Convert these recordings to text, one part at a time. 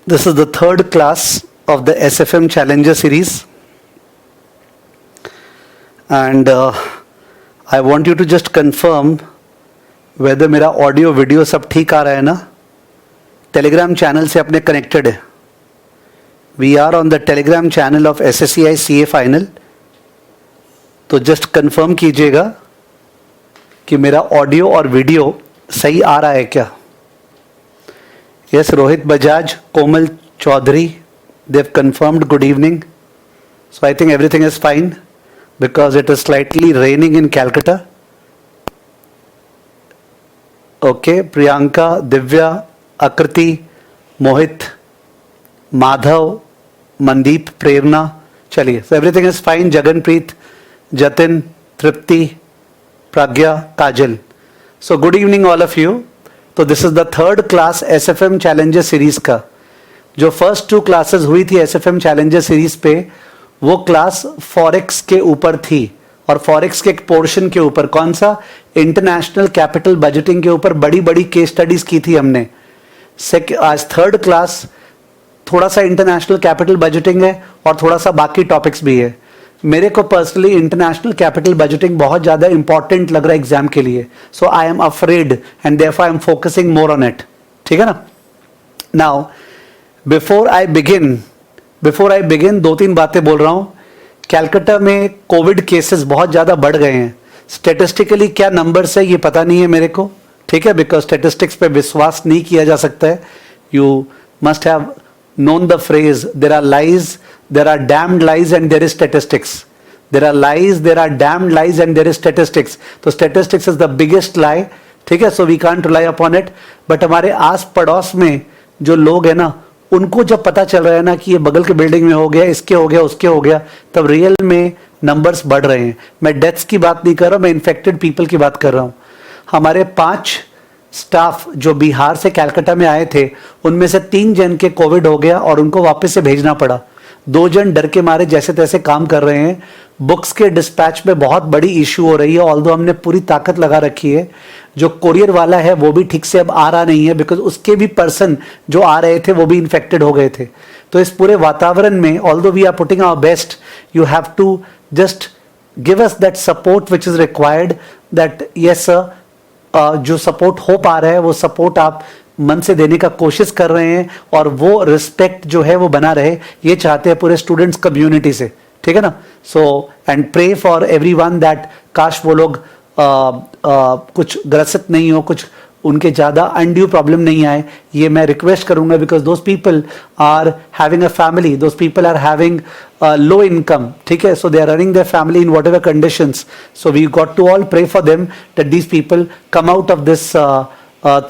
This is the third class of the SFM Challenger series. And I want you to just confirm whether मेरा audio video सब ठीक आ रहा है ना. Telegram channel से अपने कनेक्टेड है. We are on the Telegram channel of SSCI CA final. तो जस्ट कंफर्म कीजिएगा कि मेरा ऑडियो और वीडियो सही आ रहा है क्या. Yes, Rohit Bajaj, Komal Chaudhary, they've confirmed good evening. So I think everything is fine because it is slightly raining in Calcutta. Okay, Priyanka, Divya, Akriti, Mohit, Madhav, Mandeep, Prerna. चलिए, so everything is fine. Jaganpreet, Jatin, Tripti, Pragya, Kajal. So good evening all of you. तो this is the third class SFM challenger series का. जो first 2 classes हुई थी SFM challenger series पे, वो class forex के ऊपर थी और फॉरेक्स के एक पोर्शन के ऊपर, कौन सा, इंटरनेशनल कैपिटल बजटिंग के ऊपर बड़ी बड़ी केस स्टडीज की थी हमने. आज थर्ड क्लास थोड़ा सा इंटरनेशनल कैपिटल बजटिंग है और थोड़ा सा बाकी टॉपिक्स भी है. मेरे को पर्सनली इंटरनेशनल कैपिटल बजटिंग बहुत ज़्यादा इंपॉर्टेंट लग रहा है एग्जाम के लिए. So I am afraid and therefore I am focusing more on it. ठीक है ना. नाउ बिफोर आई बिगिन 2-3 बातें बोल रहा हूँ. कैलकाटा में कोविड केसेस बहुत ज़्यादा बढ़ गए हैं. स्टेटिस्टिकली क्या नंबर्स है ये पता नहीं है मेरे को. ठीक है, बिकॉज स्टेटिस्टिक्स पे विश्वास नहीं किया जा सकता है. You must have known the phrase, there are lies, there are damned lies and there is statistics. There are lies, there are damned lies and there is statistics. So statistics is the biggest lie. ठीक है, so we can't rely upon it. But हमारे आस पड़ोस में जो लोग हैं ना, उनको जब पता चल रहा है ना कि ये बगल के बिल्डिंग में हो गया, इसके हो गया, उसके हो गया, तब रियल में नंबर्स बढ़ रहे हैं. मैं डेथ्स की बात नहीं कर रहा हूँ, मैं इन्फेक्टेड पीपल की बात कर रहा हूँ. हमारे 5 स्टाफ जो बिहार से कलकत्ता में आए थे, उनमें से 3 जन के कोविड हो गया और उनको वापस से भेजना पड़ा. 2 जन डर के मारे जैसे तैसे काम कर रहे हैं. बुक्स के डिस्पैच में बहुत बड़ी इश्यू हो रही है. ऑल्दो हमने पूरी ताकत लगा रखी है. जो कोरियर वाला है वो भी ठीक से अब आ रहा नहीं है, बिकॉज उसके भी पर्सन जो आ रहे थे वो भी इन्फेक्टेड हो गए थे. तो इस पूरे वातावरण में, although we are putting our best, you have to just give us that support which is required. That yes sir, जो सपोर्ट हो पा रहा है वो सपोर्ट आप मन से देने का कोशिश कर रहे हैं और वो रिस्पेक्ट जो है वो बना रहे, ये चाहते हैं पूरे स्टूडेंट्स कम्युनिटी से. ठीक है ना. So and pray for everyone that काश वो लोग कुछ ग्रसित नहीं हो, कुछ उनके ज़्यादा अनड्यू प्रॉब्लम नहीं आए, ये मैं रिक्वेस्ट करूंगा. Because those people are having a family, those people are having low income. ठीक है, so they are running their family in whatever conditions. So we got to all pray for them that these people come out of this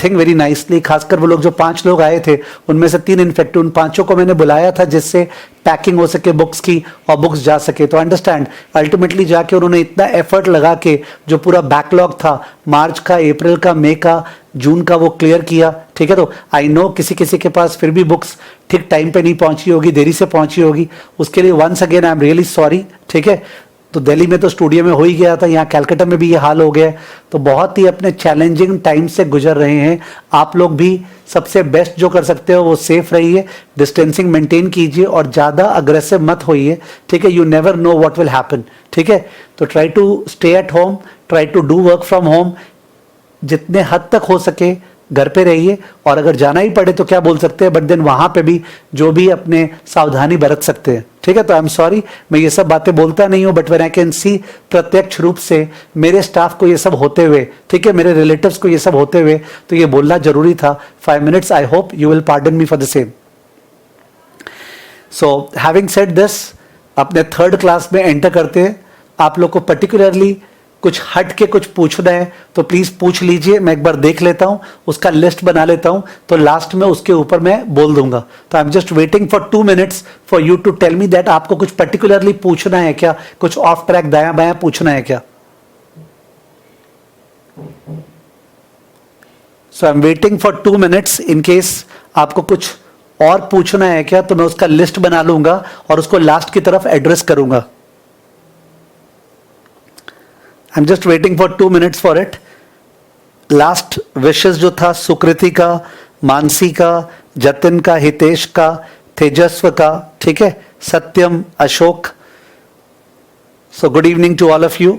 thing very nicely. खासकर वो लोग जो 5 लोग आए थे, उनमें से 3 इन्फेक्टेड. उन 5 को मैंने बुलाया था जिससे पैकिंग हो सके बुक्स की और बुक्स जा सके. तो अंडरस्टैंड, अल्टीमेटली जाके उन्होंने इतना एफर्ट लगा के जो पूरा बैकलॉग था मार्च का, अप्रैल का, मई का, जून का, वो क्लियर किया. ठीक है. तो आई नो किसी किसी के पास फिर भी बुक्स ठीक टाइम पे नहीं पहुंची होगी, देरी से पहुंची होगी. उसके लिए once again I am really sorry. ठीक है. तो दिल्ली में तो स्टूडियो में हो ही गया था, यहाँ कलकत्ता में भी ये हाल हो गया. तो बहुत ही अपने चैलेंजिंग टाइम से गुजर रहे हैं. आप लोग भी सबसे बेस्ट जो कर सकते हो वो सेफ रहिए, डिस्टेंसिंग मेंटेन कीजिए और ज़्यादा अग्रेसिव मत होइए. ठीक है. You never know what will happen. ठीक है. तो try to stay at home, try to do work from home. जितने हद तक हो सके घर पे रहिए, और अगर जाना ही पड़े तो क्या बोल सकते हैं, बट देन वहां पे भी जो भी अपने सावधानी बरत सकते हैं. ठीक है. तो आई एम सॉरी, मैं ये सब बातें बोलता नहीं हूं, but when I can see प्रत्यक्ष रूप से मेरे स्टाफ को ये सब होते हुए, ठीक है, मेरे रिलेटिव्स को ये सब होते हुए, तो ये बोलना जरूरी था. 5 minutes, I hope you will pardon me for the same. So having said this, अपने थर्ड क्लास में एंटर करते हैं. आप लोग को पर्टिकुलरली कुछ हट के कुछ पूछना है तो प्लीज पूछ लीजिए. मैं एक बार देख लेता हूं, उसका लिस्ट बना लेता हूं, तो लास्ट में उसके ऊपर मैं बोल दूंगा. तो I am just waiting for 2 minutes for you to tell me that आपको कुछ पर्टिकुलरली पूछना है क्या, कुछ ऑफ ट्रैक दायां बायां पूछना है क्या. So I am waiting for 2 minutes. In case आपको कुछ और पूछना है क्या, तो मैं उसका लिस्ट बना लूंगा और उसको लास्ट की तरफ एड्रेस करूंगा. आई am just waiting for 2 minutes for it. Last wishes जो था सुकृति का, मानसी का, जतिन का, हितेश का, तेजस्व का, ठीक है, सत्यम, Ashok. So good evening to all of you.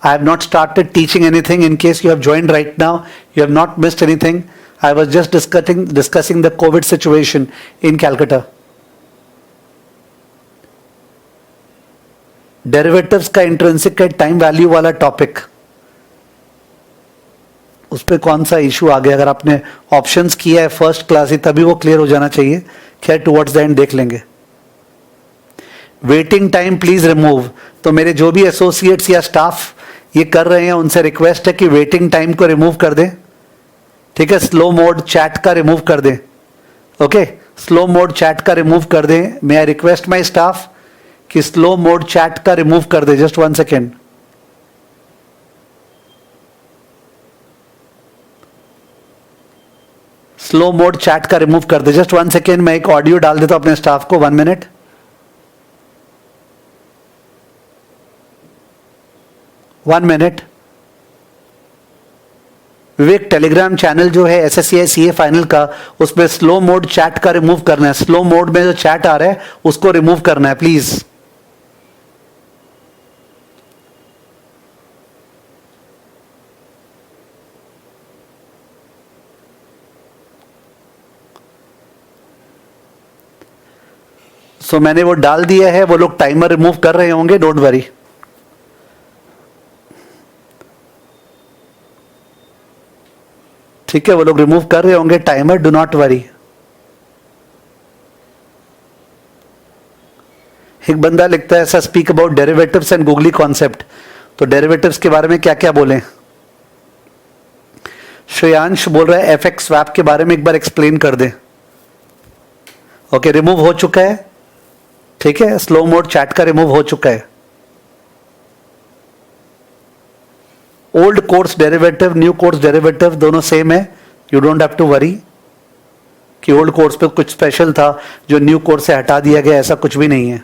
I have not started teaching anything. In case you have joined right now, you have not missed anything. I was just discussing the COVID situation in Calcutta. Derivatives का intrinsic का time value वाला topic, उस पर कौन सा issue आ गया? अगर आपने ऑप्शंस किया है फर्स्ट क्लास ही, तभी वो क्लियर हो जाना चाहिए. खैर टुवर्ड्स द एंड देख लेंगे. Waiting time please remove. तो मेरे जो भी एसोसिएट्स या स्टाफ ये कर रहे हैं उनसे रिक्वेस्ट है कि वेटिंग टाइम को रिमूव कर दें. ठीक है, स्लो मोड चैट का रिमूव कर दें. ओके, स्लो मोड चैट का रिमूव कर दें. May I request my staff कि स्लो मोड चैट का रिमूव कर दे. Just 1 second. Slow mode chat का रिमूव कर दे. Just 1 second. मैं एक ऑडियो डाल देता हूं अपने स्टाफ को. 1 मिनट. विवेक, टेलीग्राम चैनल जो है SSCI CA फाइनल का, उसमें स्लो मोड चैट का रिमूव करना है. स्लो मोड में जो चैट आ रहा है उसको रिमूव करना है प्लीज. सो मैंने वो डाल दिया है. वो लोग टाइमर रिमूव कर रहे होंगे, डोंट वरी. ठीक है, वो लोग रिमूव कर रहे होंगे टाइमर, डू नॉट वरी. एक बंदा लिखता है ऐसा, speak about derivatives and googly concept. तो डेरिवेटिव्स के बारे में क्या क्या बोलें? श्रेयांश बोल रहा है FX स्वैप के बारे में एक बार एक्सप्लेन कर दें. ओके, रिमूव हो चुका है. ठीक है, स्लो मोड चैट का रिमूव हो चुका है. Old course derivative, new course derivative दोनों सेम है. You don't have to worry कि ओल्ड कोर्स पे कुछ स्पेशल था जो न्यू कोर्स से हटा दिया गया, ऐसा कुछ भी नहीं है.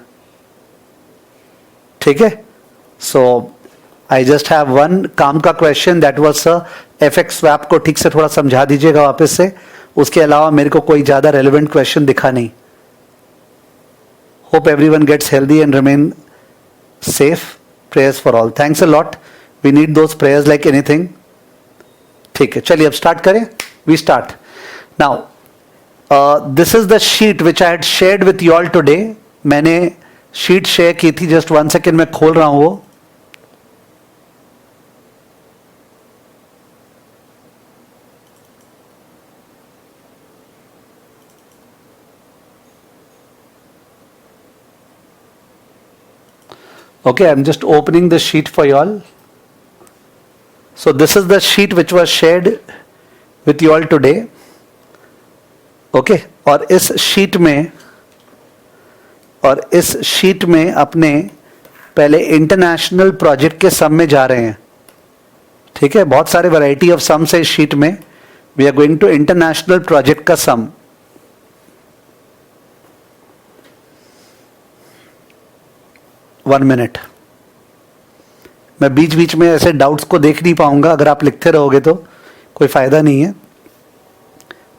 ठीक है, सो आई जस्ट हैव वन काम का question, that was FX swap को ठीक से थोड़ा समझा दीजिएगा वापस से. उसके अलावा मेरे को कोई ज्यादा रेलिवेंट क्वेश्चन दिखा नहीं. Hope everyone gets healthy and remain safe. Prayers for all. Thanks a lot. We need those prayers like anything. ठीक है, चलिए अब स्टार्ट करें. We start. Now, this is the sheet which I had shared with you all today. मैंने sheet share की थी. Just 1 second में खोल रहा हूं वो. Okay, I'm just opening the sheet for you all. So this is the sheet which was shared with you all today. Okay, और इस शीट में अपने पहले इंटरनेशनल प्रोजेक्ट के सम में जा रहे हैं. ठीक है, बहुत सारे वैरायटी ऑफ सम्स है इस शीट में. We are going to international project का सम. One minute. मैं बीच बीच में ऐसे डाउट्स को देख नहीं पाऊंगा. अगर आप लिखते रहोगे तो कोई फायदा नहीं है.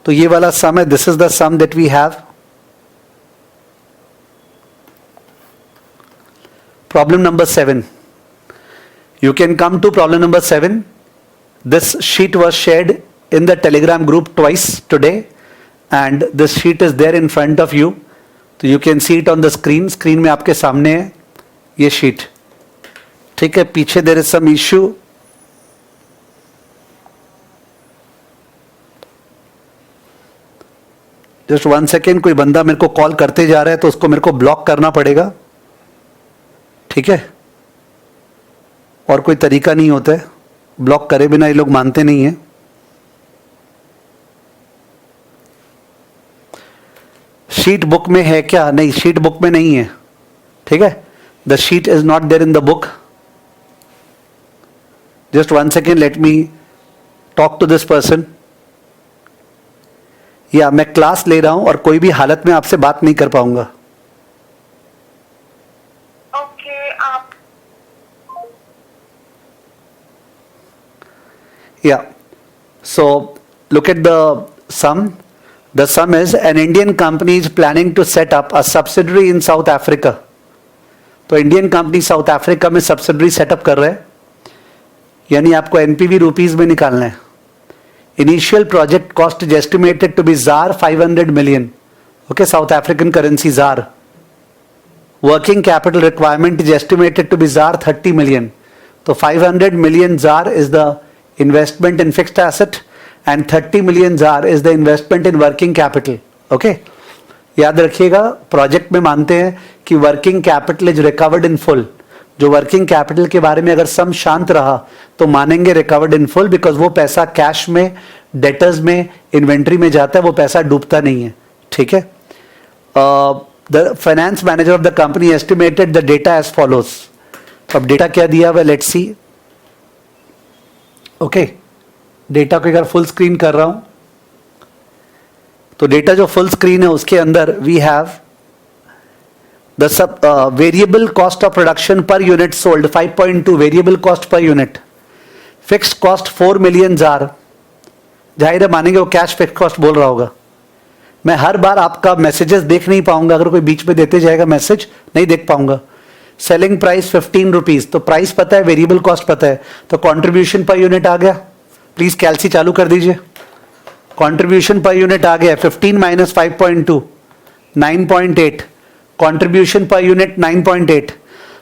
तो ये वाला सम है. This is the sum that we have. Problem number 7. You can come to problem number 7. This sheet was shared in the Telegram group twice today and this sheet is there in front of you. तो you can see it on the screen. Screen में आपके सामने है ये sheet. ठीक है, पीछे there is some issue. Just 1 second. कोई बंदा मेरे को कॉल करते जा रहा है तो उसको मेरे को ब्लॉक करना पड़ेगा. ठीक है, और कोई तरीका नहीं होता है. ब्लॉक करे बिना ये लोग मानते नहीं है. शीट बुक में है क्या? नहीं, शीट बुक में नहीं है. ठीक है, the sheet is not there in the book. Just 1 second, let me talk to this person. या मैं क्लास ले रहा हूं और कोई भी हालत में आपसे बात नहीं कर पाऊंगा. ओके, आप या so look at the sum. The sum is an Indian company is planning to set up a subsidiary in South Africa. तो इंडियन कंपनी साउथ अफ्रीका में सब्सिडरी सेटअप कर रहे हैं, यानी आपको एनपीवी रुपीस में निकालना है. Initial project cost is estimated to be ZAR 500 million. Okay, south African currency ZAR. Working capital requirement is estimated to be ZAR 30 million. तो 500 million ZAR is the investment in fixed asset and 30 million ZAR is the investment in working capital. Okay, याद रखिएगा, project में मानते हैं कि working capital is recovered in full. जो working capital के बारे में अगर सम शांत रहा तो मानेंगे रिकवर्ड इन फुल, बिकॉज वो पैसा कैश में, डेटर्स में, इन्वेंट्री में जाता है, वो पैसा डूबता नहीं है. ठीक है. The finance manager of the company estimated the data as follows. अब डेटा क्या दिया हुआ है, लेट्स सी. ओके, डेटा को अगर फुल स्क्रीन कर रहा हूं तो डेटा जो फुल स्क्रीन है उसके अंदर वी हैव द सब variable cost of production per unit sold 5.2 variable cost per unit. Fixed cost 4 million ZAR. जाहिर है मानेंगे वो कैश फिक्स कॉस्ट बोल रहा होगा. मैं हर बार आपका मैसेजेस देख नहीं पाऊंगा, अगर कोई बीच में देते जाएगा मैसेज नहीं देख पाऊंगा. Selling price 15 rupees. तो प्राइस पता है, वेरिएबल कॉस्ट पता है, तो कंट्रीब्यूशन पर यूनिट आ गया. प्लीज कैलसी चालू कर दीजिए. कंट्रीब्यूशन पर यूनिट आ गया 15 minus 5.2 9.8. Contribution per unit 9.8.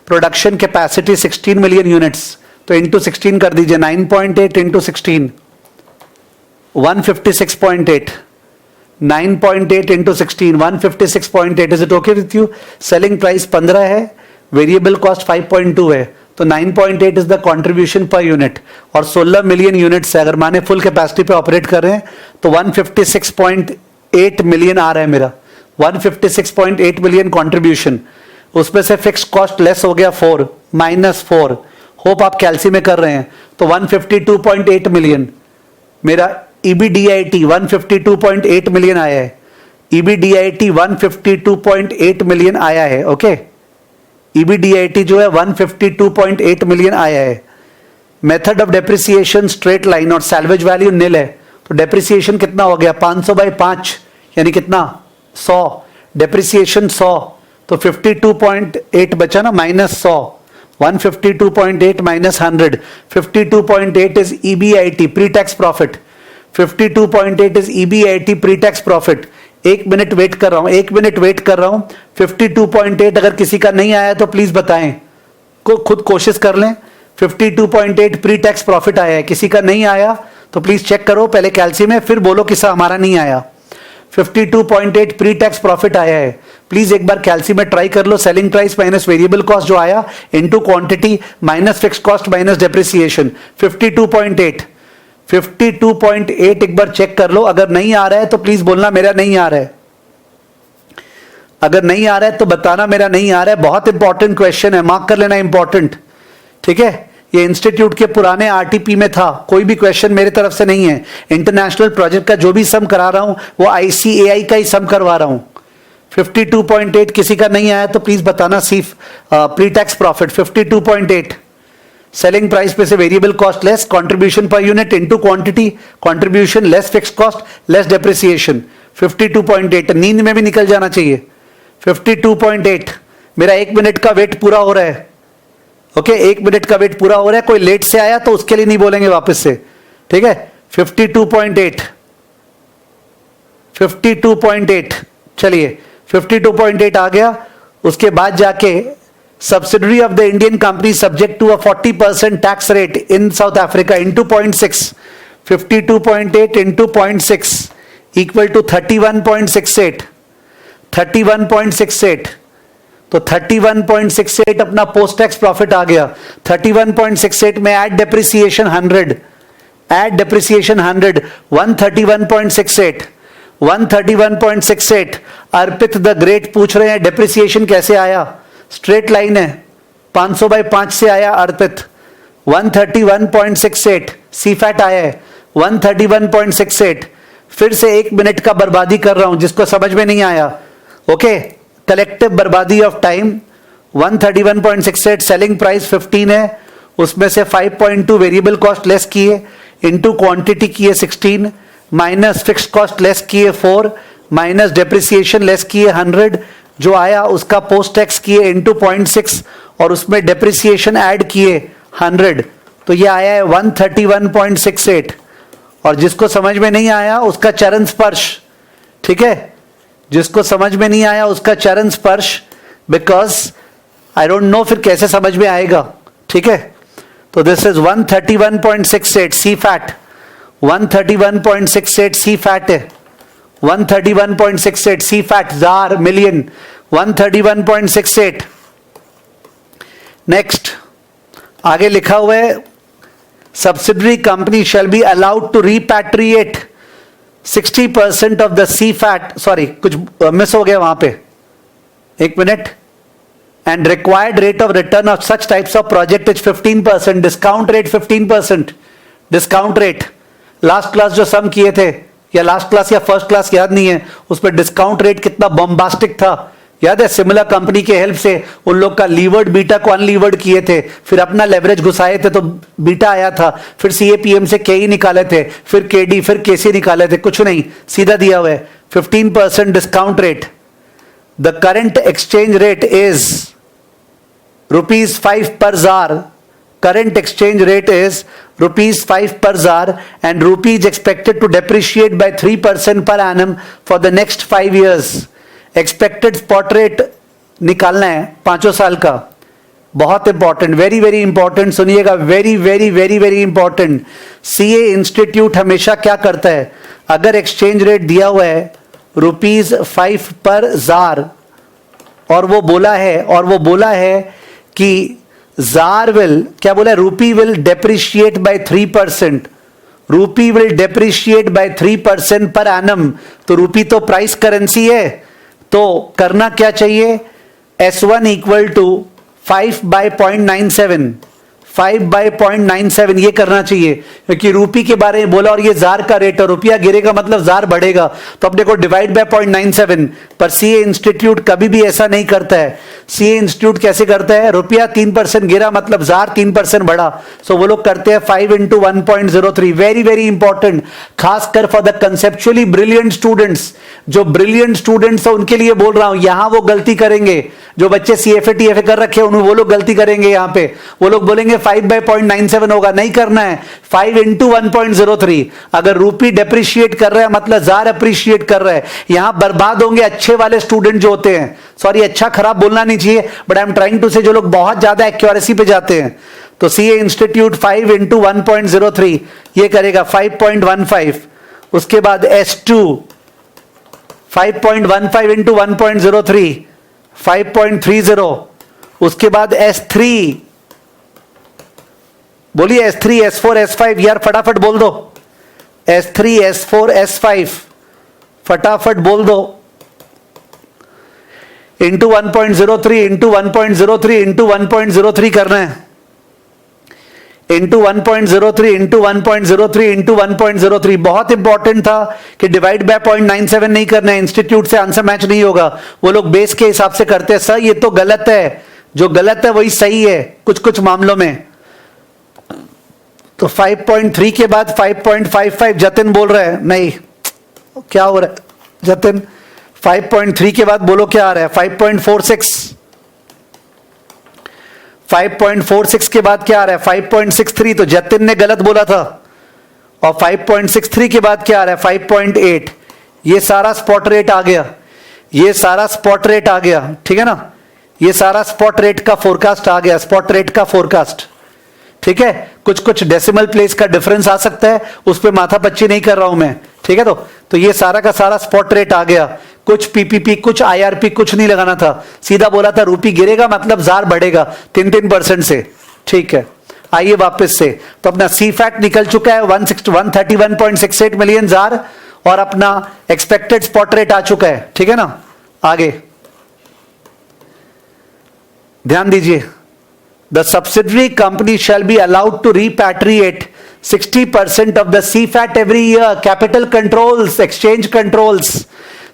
Production capacity 16 million units, तो इंटू 16 कर दीजिए. 9.8 into 16 156.8. 9.8 into 16 156.8. Is it okay with you? Selling price 15 है, वेरिएबल कॉस्ट 5.2 है, तो 9.8 is the contribution per unit. और 16 million यूनिट्स है, अगर माने फुल कैपेसिटी पे ऑपरेट कर रहे हैं तो 156.8 million आ रहा है मेरा. 156.8 million कंट्रीब्यूशन. उसमें से फिक्स कॉस्ट लेस हो गया 4 -4. होप आप कैलसी में कर रहे हैं. तो 152.8 million. मेरा EBDIT 152.8 million आया है. EBDIT 152.8 million आया है. ओके, EBDIT जो है 152.8 million आया है. Method of depreciation straight line और सैल्वेज वैल्यू निल है. तो डेप्रिसिएशन कितना हो गया 500/5, यानी कितना 100. डेप्रिसिएशन 100, तो 52.8 बचा ना, -100. 152.8 minus 100. 52.8 is EBIT pre tax profit. 52.8 is EBIT pre tax profit. 1 minute wait कर रहा हूं, 1 मिनट वेट कर रहा हूं. 52.8 अगर किसी का नहीं आया तो प्लीज बताएं, को खुद कोशिश कर लें. 52.8 प्री टैक्स प्रॉफिट आया है. किसी का नहीं आया तो प्लीज चेक करो पहले कैलसी में, फिर बोलो किसा हमारा नहीं आया. 52.8 प्री टैक्स प्रॉफिट आया है. प्लीज एक बार कैलसी में ट्राई कर लो. Selling price minus variable cost जो आया into quantity minus fix cost minus depreciation. 52.8 एक बार चेक कर लो. अगर नहीं आ रहा है तो प्लीज बोलना मेरा नहीं आ रहा है. अगर नहीं आ रहा है तो बताना मेरा नहीं आ रहा है. बहुत इंपॉर्टेंट क्वेश्चन है, मार्क कर लेना इंपॉर्टेंट. ठीक है, ये इंस्टीट्यूट के पुराने आरटीपी में था, कोई भी क्वेश्चन मेरे तरफ से नहीं है. इंटरनेशनल प्रोजेक्ट का जो भी सम करा रहा हूं वो ICAI का ही सम करवा रहा हूं. 52.8 किसी का नहीं आया तो प्लीज बताना. सिर्फ pre tax profit 52.8. Selling price पे से variable cost less contribution per unit into quantity, contribution less fix cost less depreciation. 52.8 नींद में भी निकल जाना चाहिए. 52.8 मेरा 1 मिनट का वेट पूरा हो रहा है. ओके, 1 मिनट का वेट पूरा हो रहा है. कोई लेट से आया तो उसके लिए नहीं बोलेंगे वापस से. ठीक है, 52.8 चलिए 52.8 आ गया. उसके बाद जाके subsidiary of the Indian company subject to a 40% tax rate in South Africa into 0.6. 52.8 into 0.6 equal to 31.68. 31.68. तो 31.68 अपना पोस्ट टैक्स प्रॉफिट आ गया. 31.68 में add depreciation 100. Add depreciation 100. 131.68. 131.68. Arpit the great पूछ रहे हैं डेप्रिसिएशन कैसे आया. स्ट्रेट लाइन है, 500/5 से आया अर्पित. 131.68 सीफैट आया है. 131.68. फिर से 1 मिनट का बर्बादी कर रहा हूं जिसको समझ में नहीं आया. ओके, कलेक्टिव बर्बादी ऑफ टाइम. 131.68 सेलिंग प्राइस 15 है, उसमें से 5.2 वेरिएबल कॉस्ट लेस किए, इनटू क्वांटिटी किए 16, माइनस फिक्स कॉस्ट लेस किए 4, माइनस डेप्रिसिएशन लेस किए 100, जो आया उसका पोस्ट टैक्स किए इंटू 0.6 और उसमें डेप्रिसिएशन ऐड किए 100, तो ये आया है 131.68। और जिसको समझ में नहीं आया उसका चरण स्पर्श, ठीक है, जिसको समझ में नहीं आया उसका चरण स्पर्श, बिकॉज आई डोंट नो फिर कैसे समझ में आएगा, ठीक है। तो this is 131.68 C FAT, 131.68 C FAT है, 131.68 C FAT ZAR million 131.68। Next आगे लिखा हुआ है subsidiary company shall be allowed to repatriate 60% of the C FAT, sorry कुछ मिस हो गया वहां पे, एक minute, and required rate of return of such types of project is 15%, discount rate 15%, discount rate। Last class जो सम किए थे, या लास्ट क्लास या फर्स्ट क्लास याद नहीं है, उस पर डिस्काउंट रेट कितना बॉम्बास्टिक था, याद है। सिमिलर कंपनी के हेल्प से उन लोग का लीवर्ड बीटा को अनलीवर्ड किए थे, फिर अपना लेवरेज घुसाए थे तो बीटा आया था, फिर सीएपीएम से के निकाले थे, फिर केडी, फिर केसी निकाले थे, कुछ नहीं, सीधा दिया हुआ है 15% discount rate. The current exchange rate is ₹5 per ZAR, current exchange rate is ₹5 per ZAR and rupee is expected to depreciate by 3% per annum for the next 5 years। expected spot rate निकालना है 5 साल का, बहुत important, very very important, सुनिएगा, very very very very important. CA institute हमेशा क्या करता है, अगर एक्सचेंज रेट दिया हुआ है ₹5 पर ZAR और वो बोला है कि जार विल, क्या बोला, रूपी विल डेप्रिशिएट बाय 3%, रूपी will depreciate bye 3% per annum, तो रूपी तो प्राइस करेंसी है, तो करना क्या चाहिए, S1 इक्वल टू 5/0.97, 5/0.97 ये करना चाहिए, क्योंकि रूपी के बारे में बोला और ये जार का रेट है, रुपया गिरेगा मतलब जार बढ़ेगा, तो अपने को डिवाइड बाय 0.97। पर सीए इंस्टीट्यूट कभी भी ऐसा नहीं करता है। सीए इंस्टीट्यूट कैसे करता है, रुपया 3% गिरा मतलब जार 3% बढ़ा, सो वो लोग करते हैं 5 × 1.03। वेरी वेरी इंपॉर्टेंट, खासकर for the conceptually brilliant students, जो ब्रिलियंट स्टूडेंट्स है उनके लिए बोल रहा हूं, यहां वो गलती करेंगे, जो बच्चे सीएफए टीएफए कर रखे हैं वो लोग गलती करेंगे। यहां पे वो लोग बोलेंगे 5/0.97 होगा, नहीं करना है, 5 × 1.03। अगर रूपी डेप्रिशिएट कर रहा है मतलब जार अप्रिशिएट कर रहा है, यहां बर्बाद होंगे अच्छे वाले स्टूडेंट जो होते हैं, सॉरी अच्छा खराब बोलना नहीं चाहिए, but I am trying to say जो लोग बहुत ज्यादा एक्यूरेसी पे जाते हैं। तो सीए इंस्टीट्यूट 5 × 1.03 ये करेगा 5.15, उसके बाद S2 5.15 × 1.03 5.30, उसके बाद S3, बोलिए S3 S4 S5 यार फटाफट बोल दो, S3 S4 S5 फटाफट बोल दो, इंटू 1.03 इंटू 1.03 इंटू 1.03 करना है, इंटू 1.03 इंटू 1.03 इंटू 1.03। बहुत इंपॉर्टेंट था कि डिवाइड बाय 0.97 नहीं करना है, इंस्टीट्यूट से आंसर मैच नहीं होगा, वो लोग बेस के हिसाब से करते हैं। सर ये तो गलत है, जो गलत है वही सही है कुछ कुछ मामलों में। तो 5.3 के बाद 5.55 जतिन बोल रहे हैं, नहीं क्या हो रहा है जतिन, 5.3 के बाद बोलो क्या आ रहा है, 5.46, 5.46 के बाद क्या आ रहा है 5.63, तो जतिन ने गलत बोला था। और 5.63 के बाद क्या आ रहा है 5.8, ये सारा स्पॉट रेट आ गया, ये सारा स्पॉट रेट आ गया, ठीक है ना, ये सारा स्पॉट रेट का फोरकास्ट आ गया, स्पॉट रेट का फोरकास्ट, ठीक है। कुछ कुछ डेसिमल प्लेस का डिफरेंस आ सकता है, उस पर माथा पच्ची नहीं कर रहा हूं मैं, ठीक है। तो ये सारा का सारा स्पॉट रेट आ गया, कुछ पीपीपी कुछ आईआरपी कुछ नहीं लगाना था, सीधा बोला था रूपी गिरेगा मतलब जार बढ़ेगा 3% से, ठीक है। आइए वापस से, तो अपना सी फैट निकल चुका है 131.68 मिलियन जार, और अपना एक्सपेक्टेड स्पॉट रेट आ चुका है, ठीक है ना। आगे ध्यान दीजिए, the subsidiary company shall be allowed to repatriate 60% of the CFAT every year, capital controls, exchange controls.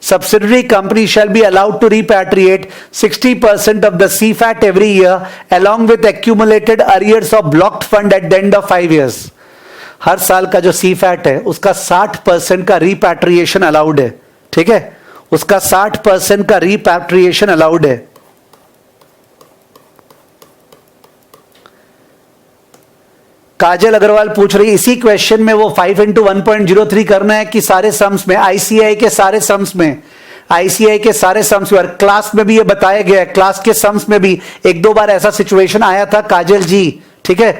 Subsidiary company shall be allowed to repatriate 60% of the CFAT every year along with accumulated arrears of blocked fund at the end of 5 years. हर साल का जो सी FAT है उसका 60% का repatriation allowed है, ठीक है, उसका 60% का रिपैट्रिएशन अलाउड है। काजल अग्रवाल पूछ रही इसी क्वेश्चन में वो 5 इंटू 1.03 करना है कि सारे सम्स में, आईसीआई के सारे सम्स में, आईसीआई के सारे सम्स में, और क्लास में भी ये बताया गया है, क्लास के सम्स में भी एक दो बार ऐसा सिचुएशन आया था काजल जी, ठीक है,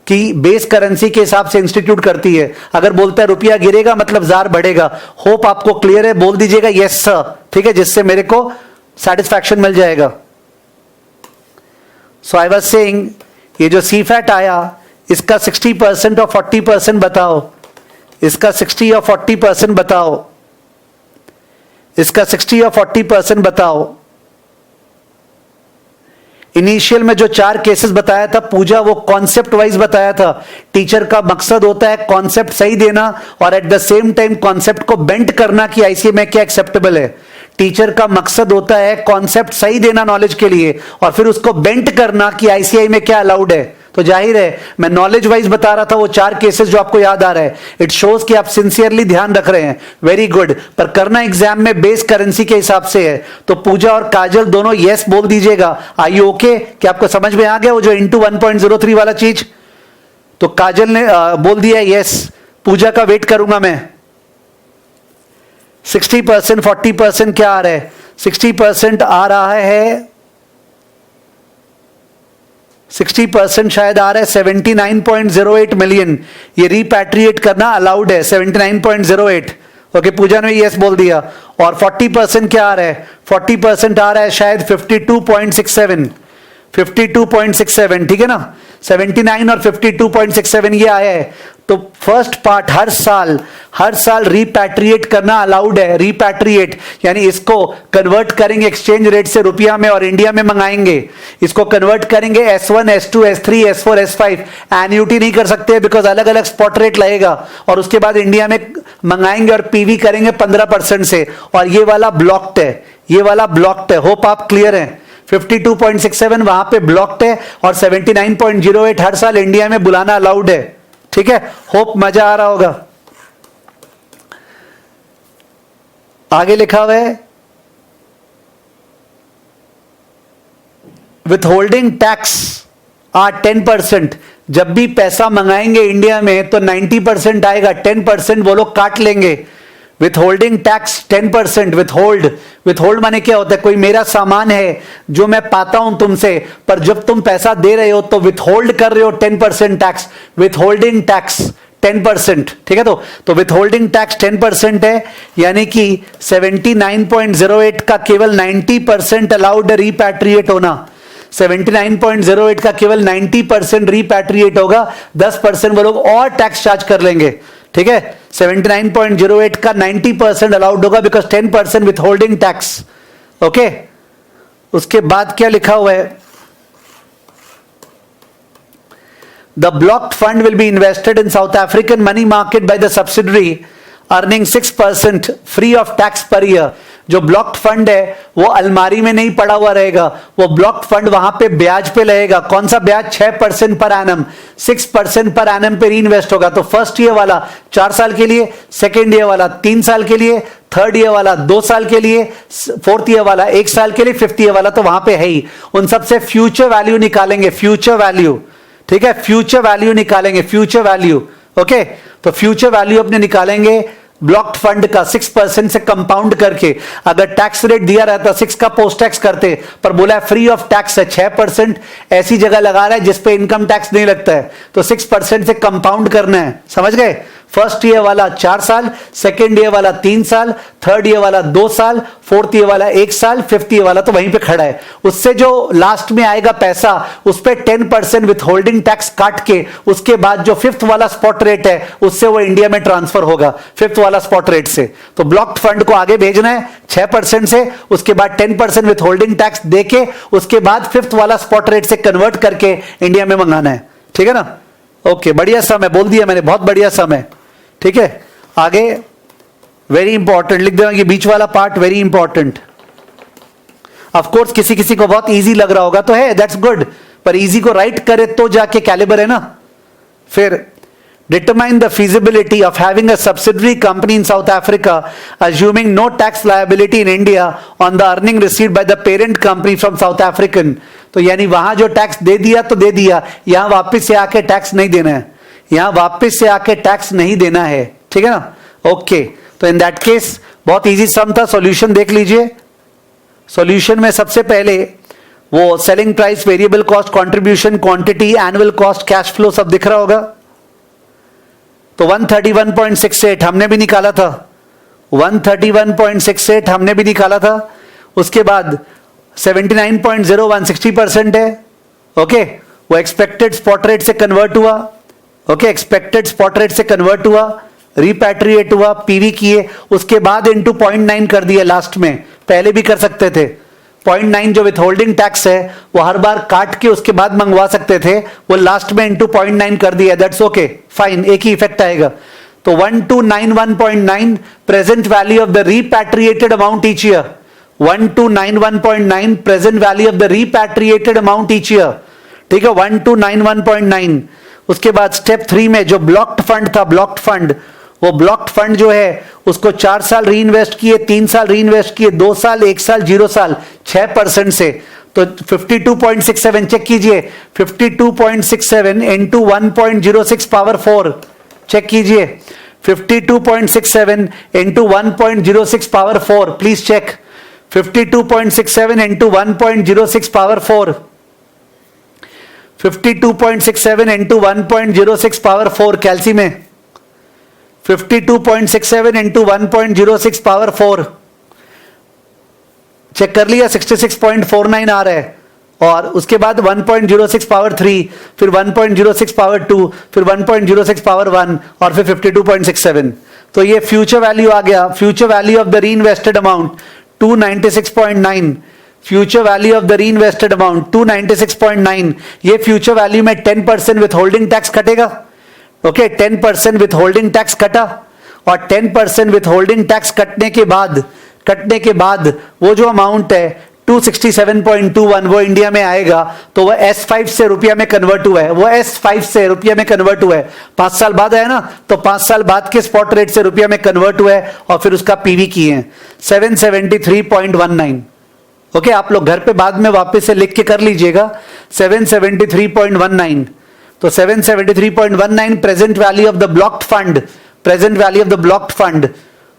कि बेस करेंसी के हिसाब से इंस्टीट्यूट करती है, अगर बोलता है रुपया गिरेगा मतलब जार बढ़ेगा। होप आपको क्लियर है, बोल दीजिएगा यस सर, ठीक है, जिससे मेरे को सेटिस्फैक्शन मिल जाएगा। सो आई वाज सेइंग ये जो सी फैट आया इसका 60% और 40% बताओ, इसका 60 और 40% बताओ, इसका 60 और 40% बताओ। इनिशियल में जो 4 केसेस बताया था पूजा, वो कॉन्सेप्ट वाइज बताया था। टीचर का मकसद होता है कॉन्सेप्ट सही देना और at the same time concept को बेंट करना कि आईसीए में क्या एक्सेप्टेबल है। टीचर का मकसद होता है कॉन्सेप्ट सही देना नॉलेज के लिए और फिर उसको बेंट करना कि आईसीआई में क्या अलाउड है। तो जाहिर है मैं नॉलेज वाइज बता रहा था वो 4 केसेस जो आपको याद आ रहा है, इट शोज कि आप सिंसियरली ध्यान रख रहे हैं, वेरी गुड। पर करना एग्जाम में बेस करेंसी के हिसाब से है। तो पूजा और काजल दोनों यस बोल दीजिएगा। Are you okay? क्या आपको समझ में आ गया वो जो इंटू 1.03 वाला चीज? तो काजल ने बोल दिया यस, पूजा का वेट करूंगा मैं। 60% 40% क्या आ रहा है? 60% आ रहा है, 60% शायद आ रहा है 79.08 मिलियन। ये रिपैट्रिएट करना अलाउड है, 79.08। ओके, पूजा ने यस बोल दिया। और 40% क्या आ रहा है? 40% आ रहा है शायद 52.67, 52.67, ठीक है ना। 79 और 52.67 ये आया है। तो फर्स्ट पार्ट हर साल रिपैट्रिएट करना अलाउड है। रिपैट्रिएट यानी इसको कन्वर्ट करेंगे एक्सचेंज रेट से रुपया में और इंडिया में मंगाएंगे। इसको कन्वर्ट करेंगे S1, S2, S3, S4, S5। Annuity नहीं कर सकते बिकॉज अलग अलग स्पॉट रेट लगेगा और उसके बाद इंडिया में मंगाएंगे और पीवी करेंगे 15% से। और ये वाला ब्लॉक्ड है, ये वाला ब्लॉक्ड है। होप आप क्लियर हैं। 52.67 वहां पे ब्लॉक्ड है और 79.08 हर साल इंडिया में बुलाना अलाउड है, ठीक है। होप मजा आ रहा होगा। आगे लिखा हुआ है विथहोल्डिंग टैक्स आर 10%। जब भी पैसा मंगाएंगे इंडिया में तो 90% आएगा, 10% वो लोग काट लेंगे। विथहोल्डिंग टैक्स 10%। विथहोल्ड माने क्या होता है? कोई मेरा सामान है जो मैं पाता हूं तुमसे, पर जब तुम पैसा दे रहे हो तो विथहोल्ड कर रहे हो 10% टैक्स। विथहोल्डिंग टैक्स 10%, ठीक है। तो विथहोल्डिंग टैक्स 10% है, यानी कि 79.08 का केवल 90% अलाउड है रिपैट्रिएट होना। 79.08 का केवल 90% रिपैट्रिएट होगा, 10% वो लोग और टैक्स चार्ज कर लेंगे, ठीक है। 79.08 का 90% अलाउड होगा बिकॉज 10% विथहोल्डिंग टैक्स। ओके, उसके बाद क्या लिखा हुआ है? The blocked fund will be invested in south African money market by the subsidiary earning 6% free of tax per year. जो ब्लॉक्ड फंड है वो अलमारी में नहीं पड़ा हुआ रहेगा, वो ब्लॉक्ड फंड वहां पे ब्याज पे लगेगा। कौन सा ब्याज? 6% पर एनम, 6% पर एनम पे री इन्वेस्ट होगा। तो फर्स्ट ईयर वाला 4 साल के लिए, सेकेंड ईयर वाला 3 साल के लिए, थर्ड ईयर वाला 2 साल के लिए, फोर्थ ईयर वाला 1 साल के लिए, फिफ्थ ईयर वाला तो वहां पे है ही। उन सबसे फ्यूचर वैल्यू निकालेंगे, फ्यूचर वैल्यू, ठीक है, फ्यूचर वैल्यू निकालेंगे, फ्यूचर वैल्यू। ओके, तो फ्यूचर वैल्यू अपने निकालेंगे ब्लॉक्ड फंड का 6% से कंपाउंड करके। अगर टैक्स रेट दिया रहता 6 का पोस्ट टैक्स करते, पर बोला है फ्री ऑफ टैक्स है 6%, ऐसी जगह लगा रहा है जिसपे इनकम टैक्स नहीं लगता है, तो 6% से कंपाउंड करना है। समझ गए? फर्स्ट ईयर वाला 4 साल, सेकेंड ईयर वाला 3 साल, थर्ड ईयर वाला 2 साल, फोर्थ ईयर वाला 1 साल, फिफ्थ ईयर वाला तो वहीं पे खड़ा है। उससे जो लास्ट में आएगा पैसा उस पर 10% विथहोल्डिंग टैक्स काट के उसके बाद जो फिफ्थ वाला स्पॉट रेट है उससे वो इंडिया में ट्रांसफर होगा, फिफ्थ वाला स्पॉट रेट से। तो ब्लॉक्ड फंड को आगे भेजना है 6% से, उसके बाद 10% विथहोल्डिंग टैक्स देके उसके बाद फिफ्थ वाला स्पॉट रेट से कन्वर्ट करके इंडिया में मंगाना है, ठीक है ना। ओके, बढ़िया सम है, बोल दिया मैंने, बहुत बढ़िया सम है, ठीक है। आगे वेरी इंपॉर्टेंट लिख देना, ये बीच वाला part very important. Of course किसी किसी को बहुत इजी लग रहा होगा तो है, दैट्स गुड, पर इजी को राइट करे तो जाके कैलिबर है ना। फिर Determine the feasibility of having a subsidiary company in South Africa, assuming no tax liability in India on the earning received by the parent company from South African. तो यानी वहां जो टैक्स दे दिया तो दे दिया, यहां वापस से आके टैक्स नहीं देना है, यहां वापस से आके टैक्स नहीं देना है, ठीक है ना? ओके, तो इन दैट केस बहुत इजी सम था, सॉल्यूशन देख लीजिए. सॉल्यूशन में सबसे पहले वो selling price, variable cost, contribution, quantity, annual cost, cash flow सब दिख रहा होगा. तो 131.68 हमने भी निकाला था, 131.68 हमने भी निकाला था. उसके बाद 79.01 60% है. ओके, वो एक्सपेक्टेड स्पॉट रेट से कन्वर्ट हुआ. ओके, एक्सपेक्टेड स्पॉट रेट से कन्वर्ट हुआ, रिपैट्रिएट हुआ, पीवी किए, उसके बाद इनटू 0.9 कर दिया लास्ट में. पहले भी कर सकते थे. 0.9 जो विथहोल्डिंग टैक्स है वो हर बार काट के उसके बाद मंगवा सकते थे, वो लास्ट में इनटू 0.9 कर दिया. दैट्स ओके, फाइन, एक ही इफेक्ट आएगा. तो 1291.9 present value of the repatriated amount each year. 1291.9 present value of the repatriated amount each year. ठीक है, 1291.9. उसके बाद स्टेप 3 में जो ब्लॉक्ड फंड था, ब्लॉक्ड फंड, वो ब्लॉक्ड फंड जो है उसको 4 साल री इन्वेस्ट किए, 3 साल री इन्वेस्ट किए, 2 साल, 1 साल, 0 साल, 6% से. तो 52.67 चेक कीजिए, 52.67 इंटू 1.06 पावर 4 चेक कीजिए, 52.67 into 1.06 power 4 please check. 52.67 into 1.06 power 4, 52.67 into 1.06 power 4 calci में, 52.67 इंटू 1.06 पावर 4 चेक कर लिया, 66.49 आ रहा है. और उसके बाद 1.06 पावर 3, फिर 1.06 पावर 2, फिर 1.06 पावर 1 और फिर 52.67. तो ये फ्यूचर वैल्यू आ गया. फ्यूचर वैल्यू ऑफ द री invested amount 296.9. Future value of the री इन्वेस्टेड अमाउंट 296.9. ये फ्यूचर वैल्यू में 10% विथ होल्डिंग टैक्स कटेगा. ओके, 10% विथ होल्डिंग टैक्स कटा, और 10% विथ होल्डिंग टैक्स कटने के बाद वो जो अमाउंट है 267.21 वो इंडिया में आएगा. तो वो S5 से रुपया में कन्वर्ट हुआ है, वो S5 से रुपया में कन्वर्ट हुआ है. 5 साल बाद आया ना, तो 5 साल बाद के स्पॉट रेट से रुपया में कन्वर्ट हुआ है और फिर उसका पीवी किए हैं 773.19. ओके, आप लोग घर पे बाद में वापस से लिख के कर लीजिएगा 773.19. तो 773.19 present value of the blocked fund, present value of the blocked fund.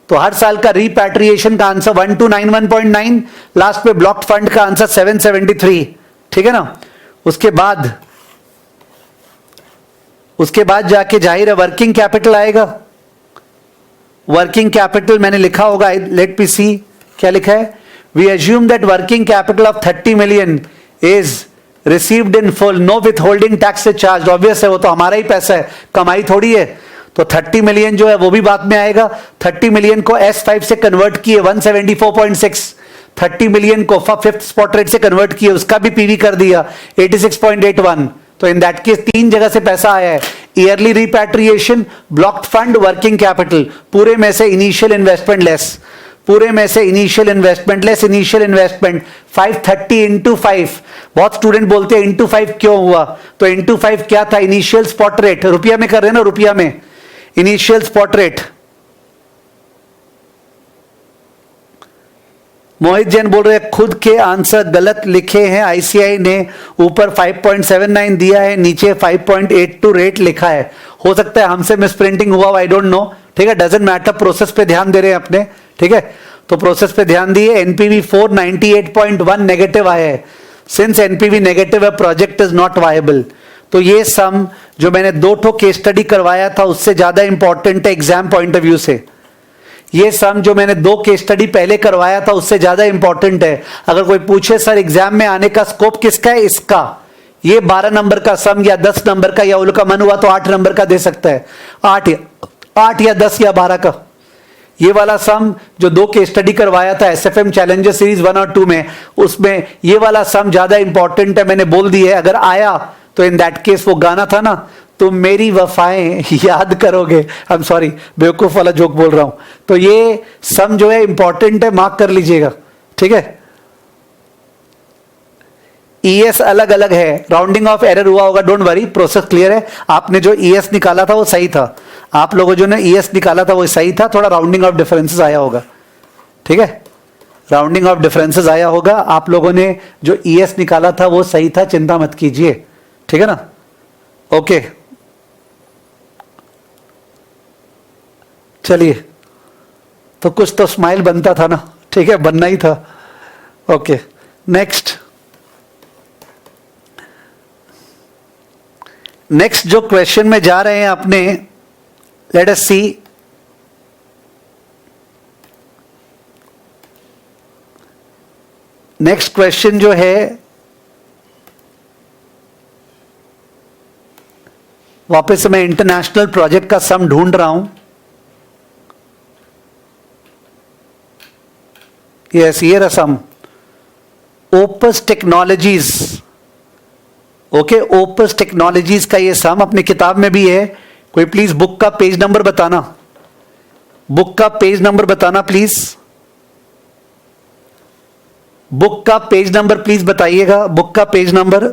तो हर साल का रिपैट्रिएशन का आंसर 1291.9, लास्ट पे ब्लॉक्ड फंड का आंसर 773. ठीक है ना? उसके बाद जाके जाहिर है वर्किंग कैपिटल आएगा. वर्किंग कैपिटल मैंने लिखा होगा, लेट मी सी क्या लिखा है. We assume that working capital of 30 million is received in full, no withholding tax से चार्ज. ऑब्वियस है, वो तो हमारा ही पैसा है, कमाई थोड़ी है. तो 30 million जो है वो भी बाद में आएगा. 30 million को S5 से कन्वर्ट किए 174.6, 30 million को 5th स्पॉट रेट से कन्वर्ट किए, उसका भी पीवी कर दिया 86.81. तो इन दैट केस 3 जगह से पैसा आया है. Yearly repatriation, blocked fund, working capital. पूरे में से इनिशियल इन्वेस्टमेंट लेस, पूरे में से initial investment less initial investment 530 into 5. बहुत स्टूडेंट बोलते हैं इंटू 5 क्यों हुआ. तो इंटू 5 क्या था, इनिशियल स्पॉट रेट, रुपया में कर रहे हैं ना, रुपया में इनिशियल स्पॉट रेट. मोहित जैन बोल रहे हैं खुद के आंसर गलत लिखे हैं, आईसीआई ने ऊपर 5.79 दिया है, नीचे 5.82 रेट लिखा है. हो सकता है हमसे मिसप्रिंटिंग हुआ, आई डोंट नो. ठीक है, डजंट मैटर, प्रोसेस पे ध्यान दे रहे हैं अपने. ठीक है, तो प्रोसेस पे ध्यान दिए. एनपीवी 498.1 नेगेटिव आया है. सिंस एनपीवी नेगेटिव है, प्रोजेक्ट इज नॉट वायबल. तो ये सम जो मैंने 2 ठो केस स्टडी करवाया था उससे ज्यादा इंपॉर्टेंट है एग्जाम पॉइंट ऑफ व्यू से. ये सम जो मैंने 2 केस स्टडी पहले करवाया था उससे ज्यादा इंपॉर्टेंट है. अगर कोई पूछे सर एग्जाम में आने का स्कोप किसका है, इसका. ये 12 नंबर का सम या 10 नंबर का, या उनका मन हुआ तो 8 नंबर का दे सकता है. 8 या 10 या 12 का. ये वाला सम जो 2 केस स्टडी करवाया था एसएफएम चैलेंजर सीरीज 1 और 2 में, उसमें ये वाला सम ज्यादा इंपॉर्टेंट है, मैंने बोल दी है. अगर आया तो इन दैट केस वो गाना था ना, तुम मेरी वफाएं याद करोगे. आई एम सॉरी, बेवकूफ वाला जोक बोल रहा हूं. तो ये सम जो है इंपॉर्टेंट है, मार्क कर लीजिएगा. ठीक है. ईएस अलग अलग है, राउंडिंग ऑफ एरर हुआ होगा, डोंट वरी, प्रोसेस क्लियर है। आपने जो ईएस निकाला था वो सही था, आप लोगों जो ने ईएस निकाला था वो सही था, थोड़ा राउंडिंग ऑफ डिफरेंसेस आया होगा, ठीक है, राउंडिंग ऑफ डिफरेंसेस आया होगा। आप लोगों ने जो ईएस निकाला था वो सही था, चिंता मत कीजिए, ठीक है ना। ओके चलिए, तो कुछ तो स्माइल बनता था ना, ठीक है, बनना ही था। ओके नेक्स्ट जो क्वेश्चन में जा रहे हैं अपने, लेट अस सी। नेक्स्ट क्वेश्चन जो है, वापस से मैं इंटरनेशनल प्रोजेक्ट का सम ढूंढ रहा हूं। यस, ये रसम Opus technologies, okay, Opus technologies का ये सम अपनी किताब में भी है। कोई प्लीज बुक का पेज नंबर बताना, बुक का पेज नंबर बताना प्लीज, बुक का पेज नंबर प्लीज बताइएगा, बुक का पेज नंबर।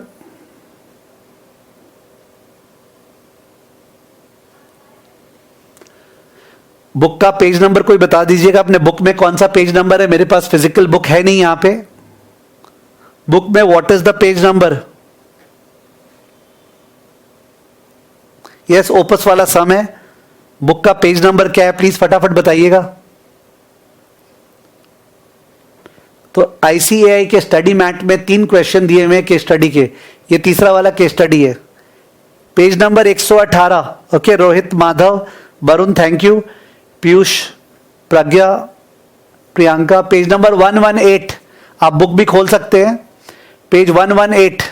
बुक का पेज नंबर कोई बता दीजिएगा, अपने बुक में कौन सा पेज नंबर है। मेरे पास फिजिकल बुक है नहीं यहां पे, बुक में what is the page number. Yes, opus वाला सम है, बुक का पेज नंबर क्या है प्लीज फटाफट बताइएगा। तो आईसीएआई के स्टडी मैट में 3 क्वेश्चन दिए हुए केस स्टडी के, ये तीसरा वाला केस स्टडी है। Page number 118, okay, Rohit, Madhav, Varun, thank you, Piyush, Pragya, Priyanka. Page number 118, आप बुक भी खोल सकते हैं, पेज 118।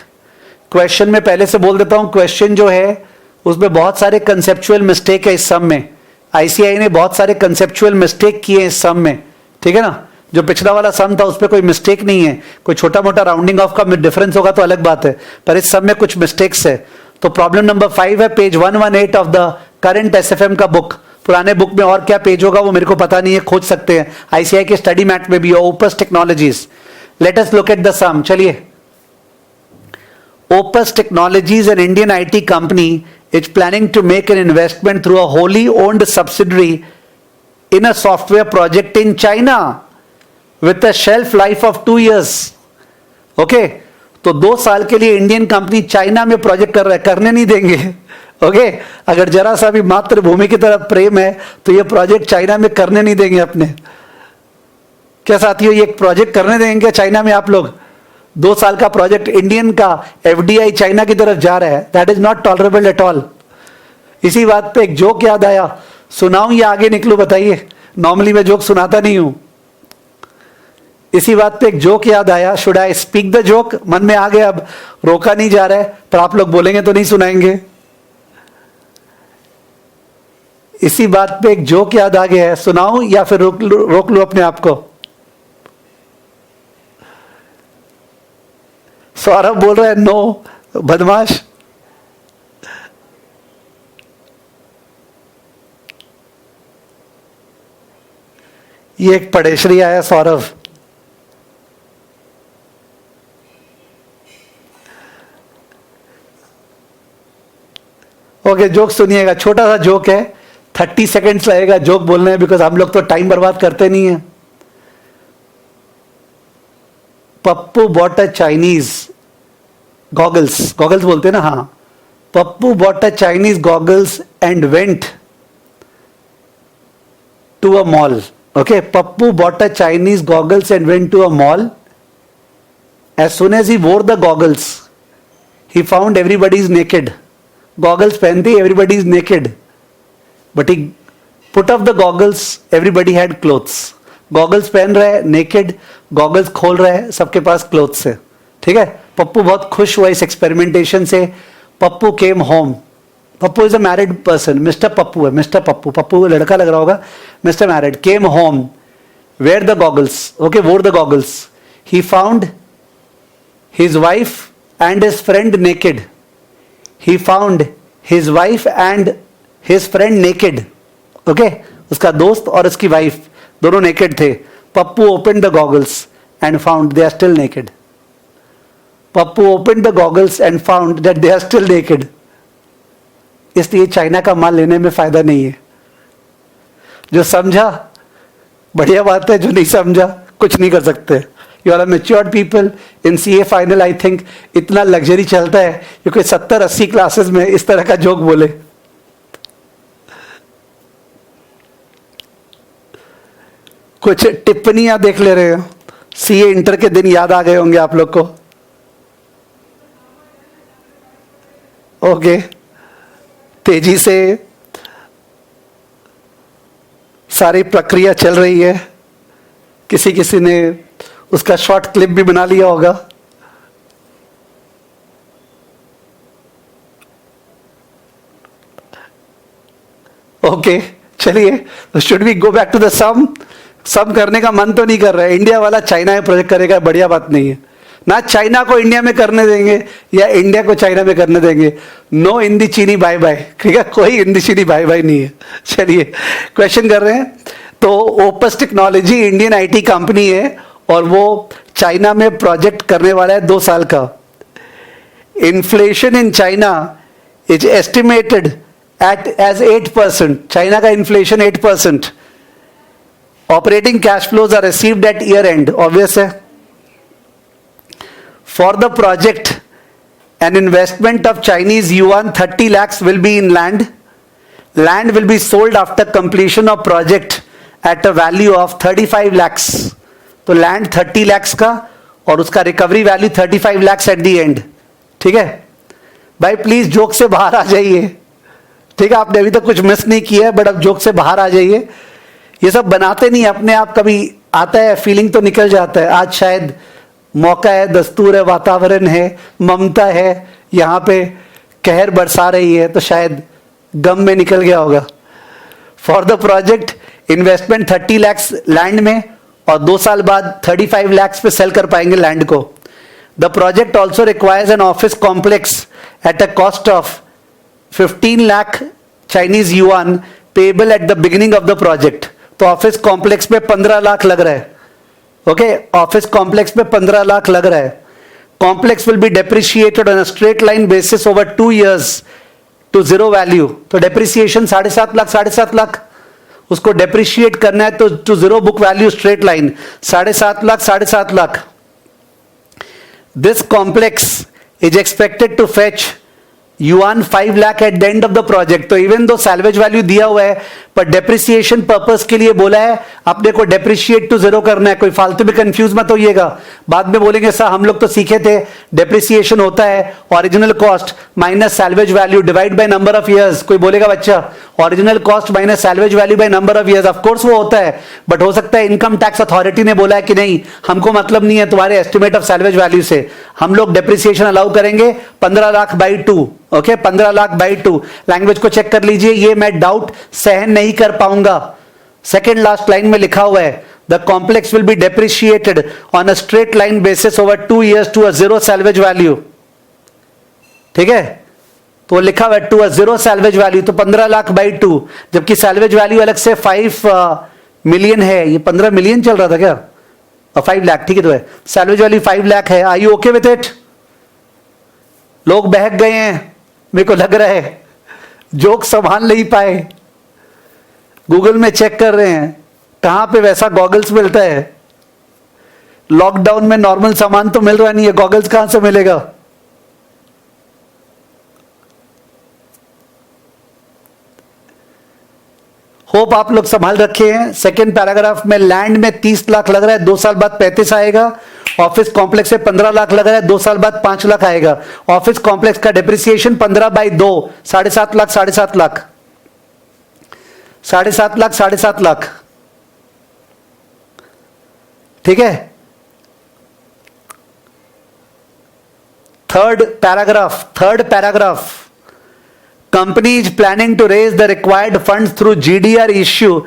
क्वेश्चन में पहले से बोल देता हूं, क्वेश्चन जो है उसमें बहुत सारे कंसेप्चुअल मिस्टेक है इस सम में, आईसीआई ने बहुत सारे कंसेप्चुअल मिस्टेक किए इस सम में, ठीक है ना। जो पिछला वाला सम था उस पर कोई मिस्टेक नहीं है, कोई छोटा मोटा राउंडिंग ऑफ का डिफरेंस होगा तो अलग बात है, पर इस सम में कुछ मिस्टेक्स है। तो प्रॉब्लम नंबर 5 है, page 118 of the current SFM का बुक। पुराने बुक में और क्या पेज होगा वो मेरे को पता नहीं है, खोज सकते हैं, आईसीआई के स्टडी मैट में भी है, Opus technologies. Let us look at the sum, चलिए। Opus technologies, an Indian IT company, is planning to make an investment through a wholly owned subsidiary in a software project in China with a shelf life of 2 years. Okay, तो 2 साल के लिए Indian company China में project कर रहा है, करने नहीं देंगे। ओके, अगर जरा सा भी मातृभूमि की तरफ प्रेम है तो ये प्रोजेक्ट चाइना में करने नहीं देंगे अपने। क्या साथियों, ये प्रोजेक्ट करने देंगे चाइना में आप लोग? 2 साल का प्रोजेक्ट इंडियन का, एफडीआई चाइना की तरफ जा रहा है, that is not tolerable at all. इसी बात पे एक जोक याद आया, सुनाऊं या आगे निकलूं बताइए? नॉर्मली मैं जोक सुनाता नहीं हूं, इसी बात पे एक जोक याद आया, should I speak the joke? मन में आ गया, अब रोका नहीं जा रहा है, पर आप लोग बोलेंगे तो नहीं सुनाएंगे। इसी बात पे एक जोक याद आ गया है, सुनाऊं या फिर रोक लूं अपने आप को? सौरभ बोल रहा है नो, बदमाश। ये एक पढ़ेश्री आया, सौरभ। ओके, जोक सुनिएगा, छोटा सा जोक है, 30 सेकेंड्स लगेगा जोक बोलने में, बिकॉज हम लोग तो टाइम बर्बाद करते नहीं है। Pappu bought a Chinese goggles, goggles बोलते हैं ना, हाँ। Pappu bought a Chinese goggles and went to a mall. Okay, Pappu bought a Chinese goggles and went to a mall. As soon as he wore the goggles, he found everybody is naked. Goggles पहनते ही everybody is naked, but he put off the goggles, everybody had clothes. Goggles पहन रहा है naked, goggles खोल रहा है, सबके पास clothes है, ठीक है। पप्पू बहुत खुश हुआ इस एक्सपेरिमेंटेशन से। Pappu came home. Pappu is a married person, mister Pappu है, मिस्टर पप्पू, पप्पू लड़का लग रहा होगा, mister married. Came home, wear the goggles, okay, wore the goggles. He found his wife and his friend naked. He found his wife and his friend naked, okay, उसका दोस्त और उसकी wife दोनों नेकेड थे। Pappu open the goggles and found they are still naked. Pappu open the goggles and found that they are still naked. इसलिए China का माल लेने में फायदा नहीं है. जो समझा बढ़िया बात है, जो नहीं समझा कुछ नहीं कर सकते. You are matured people. In CA final I think इतना लग्जरी चलता है क्योंकि 70-80 क्लासेस में इस तरह का जोक बोले. कुछ टिप्पणियां देख ले रहे हो. सीए इंटर के दिन याद आ गए होंगे आप लोग को. ओके, तेजी से सारी प्रक्रिया चल रही है. किसी किसी ने उसका शॉर्ट क्लिप भी बना लिया होगा. ओके, चलिए, should we go back to the sum करने का मन तो नहीं कर रहा है. इंडिया वाला चाइना में प्रोजेक्ट करेगा, बढ़िया बात नहीं है ना. चाइना को इंडिया में करने देंगे या इंडिया को चाइना में करने देंगे. नो हिंदी चीनी बाय बाय. ठीक है, कोई हिंदी चीनी बाय बाय नहीं है. चलिए क्वेश्चन कर रहे हैं. तो opus technology Indian IT company है और वो चाइना में प्रोजेक्ट करने वाला है 2 साल का. Inflation in China is estimated at as 8%. China का inflation 8%. Operating cash flows are received at year end. Obvious है. For the project an investment of Chinese yuan 30 lakhs will be in land. Land will be sold after completion of project at a value of 35 lakhs. तो land 30 lakhs का और उसका recovery value 35 lakhs at the and. ठीक है भाई, please joke से बाहर आ जाइए. ठीक है, आपने अभी तक कुछ मिस नहीं किया है, बट अब जोक से बाहर आ जाइए. ये सब बनाते नहीं अपने आप, कभी आता है फीलिंग तो निकल जाता है. आज शायद मौका है, दस्तूर है, वातावरण है, ममता है, यहाँ पे कहर बरसा रही है, तो शायद गम में निकल गया होगा. For the project investment 30 lakhs land में और 2 साल बाद 35 lakhs पे सेल कर पाएंगे लैंड को. The project also requires an office complex at a cost of 15 lakh Chinese yuan payable at the beginning of the project. तो ऑफिस कॉम्प्लेक्स पे 15 लाख लग रहा है. ओके, ऑफिस कॉम्प्लेक्स पे 15 लाख लग रहा है. Complex will be depreciated on a straight line basis over 2 years to 0 value. तो डेप्रिसिएशन 7.5 लाख उसको डेप्रिशिएट करना है तो to 0 book value straight line 7.5 lakh. This complex is expected to fetch yuan 5 lakh at the end of the project. तो even though salvage value दिया हुआ है, पर डेप्रिसिएशन पर्पस के लिए बोला है अपने को डेप्रिशिएट टू 0 करना है. कोई फालतू में कंफ्यूज मत होइएगा. बाद में बोलेंगे सर हम लोग तो सीखे थे डेप्रिसिएशन होता है original cost minus salvage value divide by number of years. कोई बोलेगा बच्चा original cost minus salvage value by number of years. Of course वो होता है, बट हो सकता है इनकम टैक्स अथॉरिटी ने बोला है कि नहीं, हमको मतलब नहीं है तुम्हारे एस्टिमेट ऑफ सैल्वेज वैल्यू से, हम लोग डेप्रिसिएशन अलाउ करेंगे 15 lakh by 2. Okay, 15 lakh by 2. Language को चेक कर लीजिए, ये मैं डाउट सहन नहीं कर पाऊंगा. सेकेंड लास्ट लाइन में लिखा हुआ है the complex will be depreciated on a straight line basis over 2 years to a 0 salvage value. ठीक है, तो लिखा हुआ है टू अ 0 सैल्वेज वैल्यू. तो 15 लाख बाई 2, जबकि सैल्वेज वैल्यू अलग से 5 million है. ये 15 million चल रहा था क्या? 5 लाख. ठीक है, तो है सैल्वेज वैल्यू 5 लाख है. Are you okay with it? लोग बहक गए हैं, मेरे को लग रहा है जोक संभाल नहीं पाए. गूगल में चेक कर रहे हैं कहां पे वैसा गॉगल्स मिलता है. लॉकडाउन में नॉर्मल सामान तो मिल रहा नहीं है, गॉगल्स कहां से मिलेगा? होप आप लोग संभाल रखे हैं. सेकेंड पैराग्राफ में लैंड में 30 लाख लग रहा है, 2 साल बाद 35 आएगा. ऑफिस कॉम्प्लेक्स से 15 लाख लग रहा है, 2 साल बाद 5 लाख आएगा. ऑफिस कॉम्प्लेक्स का डेप्रिसिएशन 15 बाई 2 7.5 लाख 7.5 लाख 7.5 लाख. ठीक है, third paragraph company is planning to raise the required funds through GDR issue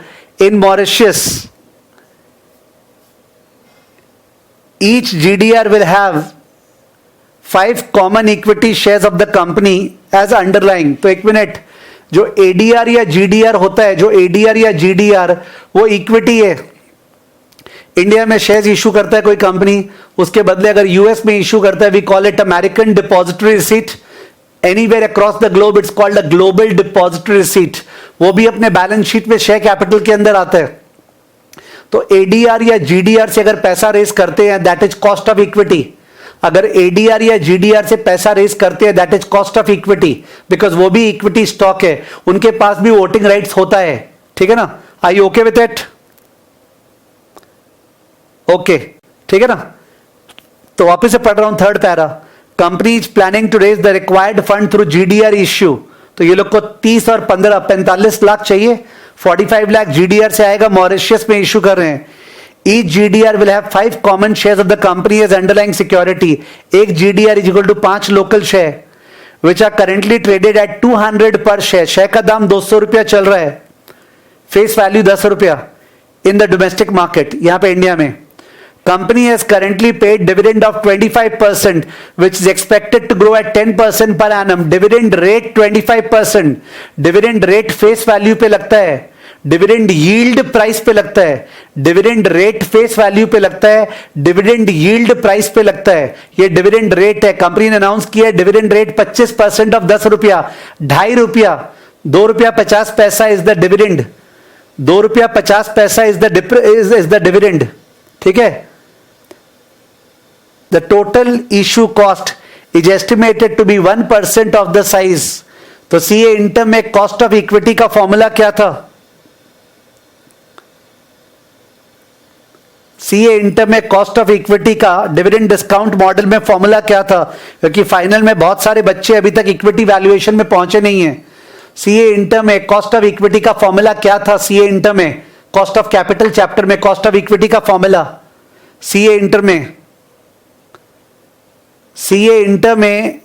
in Mauritius. Each GDR will have 5 common equity shares of the company as underlying. तो एक minute, जो ADR या GDR होता है, जो ADR या GDR वो equity है. इंडिया में शेयर्स इशू करता है कोई कंपनी, उसके बदले अगर यूएस में इशू करता है, we call it American depository receipt. Anywhere across the globe it's called a global depository receipt. वो भी अपने बैलेंस शीट में शेयर कैपिटल के अंदर आता है. तो एडीआर या जीडीआर से अगर पैसा रेस करते हैं, that is cost of equity. अगर एडीआर या जीडीआर से पैसा रेस करते हैं, that is cost of equity, because वो भी इक्विटी स्टॉक है, उनके पास भी वोटिंग राइट्स होता है. ठीक है ना? I okay with it? Okay, ठीक है ना? तो वापस से पढ़ रहा हूं third para. Company is planning to raise the required fund through GDR issue. तो ये लोग को 30 और 15 45 लाख चाहिए. 45 लाख जीडीआर से आएगा, मॉरिशियस में इशू कर रहे हैं. Each GDR will have 5 common shares of the company as underlying security. एक GDR is equal to 5 local share, which are currently traded at 200 per share. Share का दाम 200 रुपया चल रहा है, फेस वैल्यू 10 रुपया इन द डोमेस्टिक मार्केट, यहां पे इंडिया में. Company has currently paid dividend of 25%, which is expected to grow at 10% per annum. Dividend rate 25%. Dividend rate face value पे लगता है, डिविडेंड यील्ड प्राइस पे लगता है. डिविडेंड रेट फेस वैल्यू पे लगता है, डिविडेंड यील्ड प्राइस पे लगता है. ये डिविडेंड रेट है. कंपनी ने अनाउंस किया डिविडेंड रेट 25% ऑफ 10 रुपया, 2.5 रुपया, 2 रुपया 50 पैसा इज द डिविडेंड. 2 रुपया 50 पैसा इज द डिविडेंड. ठीक है? The total issue cost is estimated to be 1% of the size. तो सीए इंटम में कॉस्ट ऑफ इक्विटी का फॉर्मूला क्या था? सीए इंटर में कॉस्ट ऑफ इक्विटी का डिविडेंड डिस्काउंट मॉडल में फॉर्मूला क्या था? क्योंकि फाइनल में बहुत सारे बच्चे अभी तक इक्विटी वैल्यूएशन में पहुंचे नहीं है. सीए इंटर में कॉस्ट ऑफ इक्विटी का फॉर्मूला क्या था? सीए इंटर में कॉस्ट ऑफ कैपिटल चैप्टर में कॉस्ट ऑफ इक्विटी का फॉर्मूला. सीए इंटर में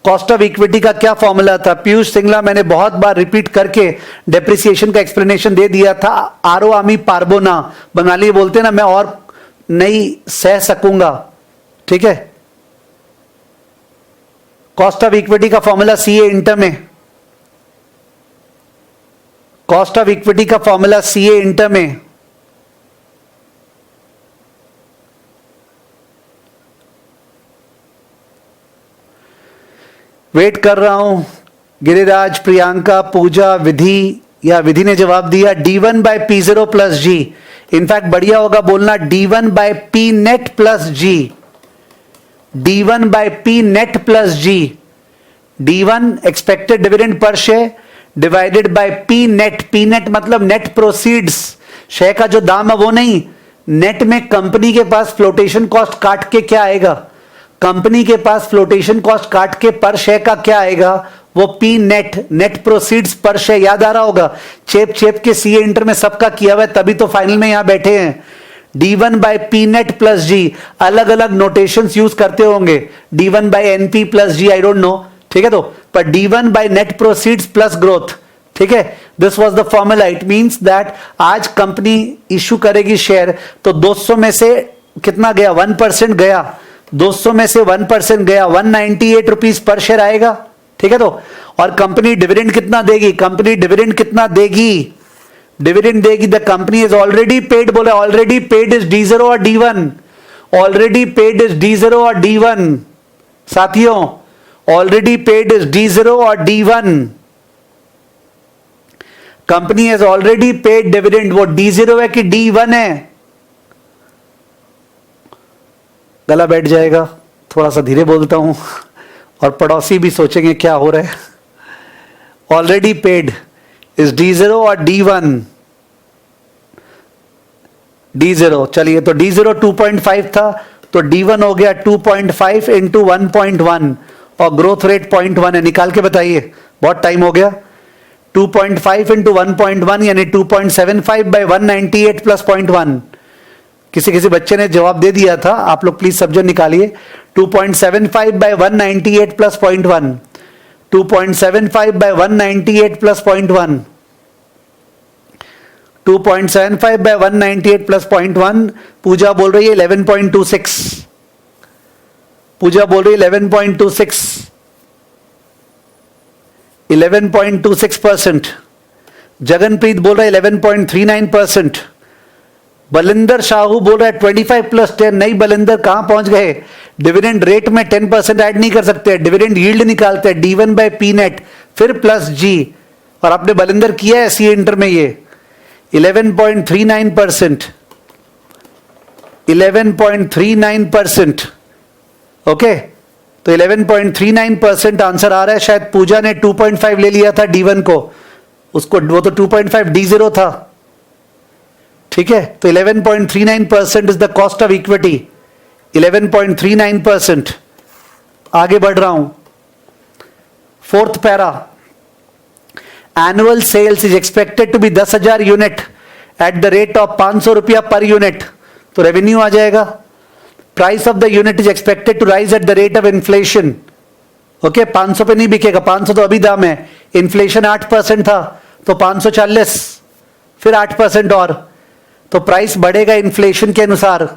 कॉस्ट ऑफ इक्विटी का क्या फॉर्मूला था? पीयूष सिंगला मैंने बहुत बार रिपीट करके डेप्रिसिएशन का एक्सप्लेनेशन दे दिया था. आरो आमी पार्बोना बंगाली बोलते ना, मैं और नहीं सह सकूंगा. ठीक है? कॉस्ट ऑफ इक्विटी का फॉर्मूला सीए इंटर में, कॉस्ट ऑफ इक्विटी का फॉर्मूला सीए इंटर में वेट कर रहा हूं. गिरिराज, प्रियंका, पूजा, विधि, या विधि ने जवाब दिया D1 by P0 plus ji. In fact बढ़िया होगा बोलना D1 by P net plus g. D1 by P net plus g. D1 expected dividend per share divided by P net. P net मतलब नेट प्रोसीड्स. शेयर का जो दाम है वो नहीं, नेट में कंपनी के पास फ्लोटेशन कॉस्ट काट के क्या आएगा? कंपनी के पास फ्लोटेशन कॉस्ट काट के पर शेयर का क्या आएगा? वो पी नेट, नेट प्रोसीड्स पर शेयर. याद आ रहा होगा, चेप के सीए इंटर में सबका किया हुआ है, तभी तो फाइनल में यहां बैठे हैं. D1 by P net plus G. अलग अलग नोटेशंस यूज करते होंगे. D1 by NP plus G, I don't know. ठीक है? तो पर D1 by net proceeds plus growth. ठीक है? This was the formula. It means that आज कंपनी इश्यू करेगी शेयर, तो 200 में से कितना गया? 1% गया. 200 में से 1% गया, 198 रुपीज पर शेयर आएगा. ठीक है? तो और कंपनी डिविडेंड कितना देगी? कंपनी डिविडेंड कितना देगी? डिविडेंड देगी, the company is already paid. बोले ऑलरेडी पेड इज D0 और D1. Already paid is D0 और D1. साथियों, ऑलरेडी पेड इज D0 और D1. Company is already paid dividend. वो D0 है कि D1 है? गला बैठ जाएगा. थोड़ा सा धीरे बोलता हूं और पड़ोसी भी सोचेंगे क्या हो रहा है. ऑलरेडी पेड इज D0 और D1. D0, चलिए, तो D0 2.5 था, तो D1 हो गया 2.5 इंटू 1.1 और ग्रोथ रेट 0.1 है. निकाल के बताइए, बहुत टाइम हो गया. 2.5 इंटू 1.1 यानी 2.75 बाय 198 प्लस 0.1. किसी बच्चे ने जवाब दे दिया था, आप लोग प्लीज सब्जेक्ट निकालिए. 2.75 by 198 plus 0.1. 2.75 by 198 plus 0.1. 2.75 by 198 plus 0.1. Pooja बोल रही है 11.26. पूजा बोल रही है 11.26. 11.26%. जगनप्रीत बोल रहा है 11.39%. बलिंदर शाहू बोल रहा है 25+10, नहीं बलिंदर कहां पहुंच गए? डिविडेंड रेट में 10% ऐड नहीं कर सकते, डिविडेंड यील्ड निकालते हैं D1/P नेट फिर प्लस जी, और आपने बलिंदर किया है सी इंटर में ये 11.39%, 11.39%। ओके, तो 11.39% आंसर आ रहा है। शायद पूजा ने 2.5 ले लिया था D1 को, उसको वो तो 2.5 D0 था, ठीक है। तो 11.39% is the cost of equity, 11.39%। आगे बढ़ रहा हूं, fourth para, annual sales is expected to be 10,000 unit at the rate of 500 रुपया पर यूनिट, तो रेवेन्यू आ जाएगा। Price of the unit is expected to rise at the rate of inflation. Okay, 500 पे नहीं बिकेगा, 500 तो अभी दाम है, इन्फ्लेशन 8% था तो 540, फिर 8% और, तो प्राइस बढ़ेगा इन्फ्लेशन के अनुसार।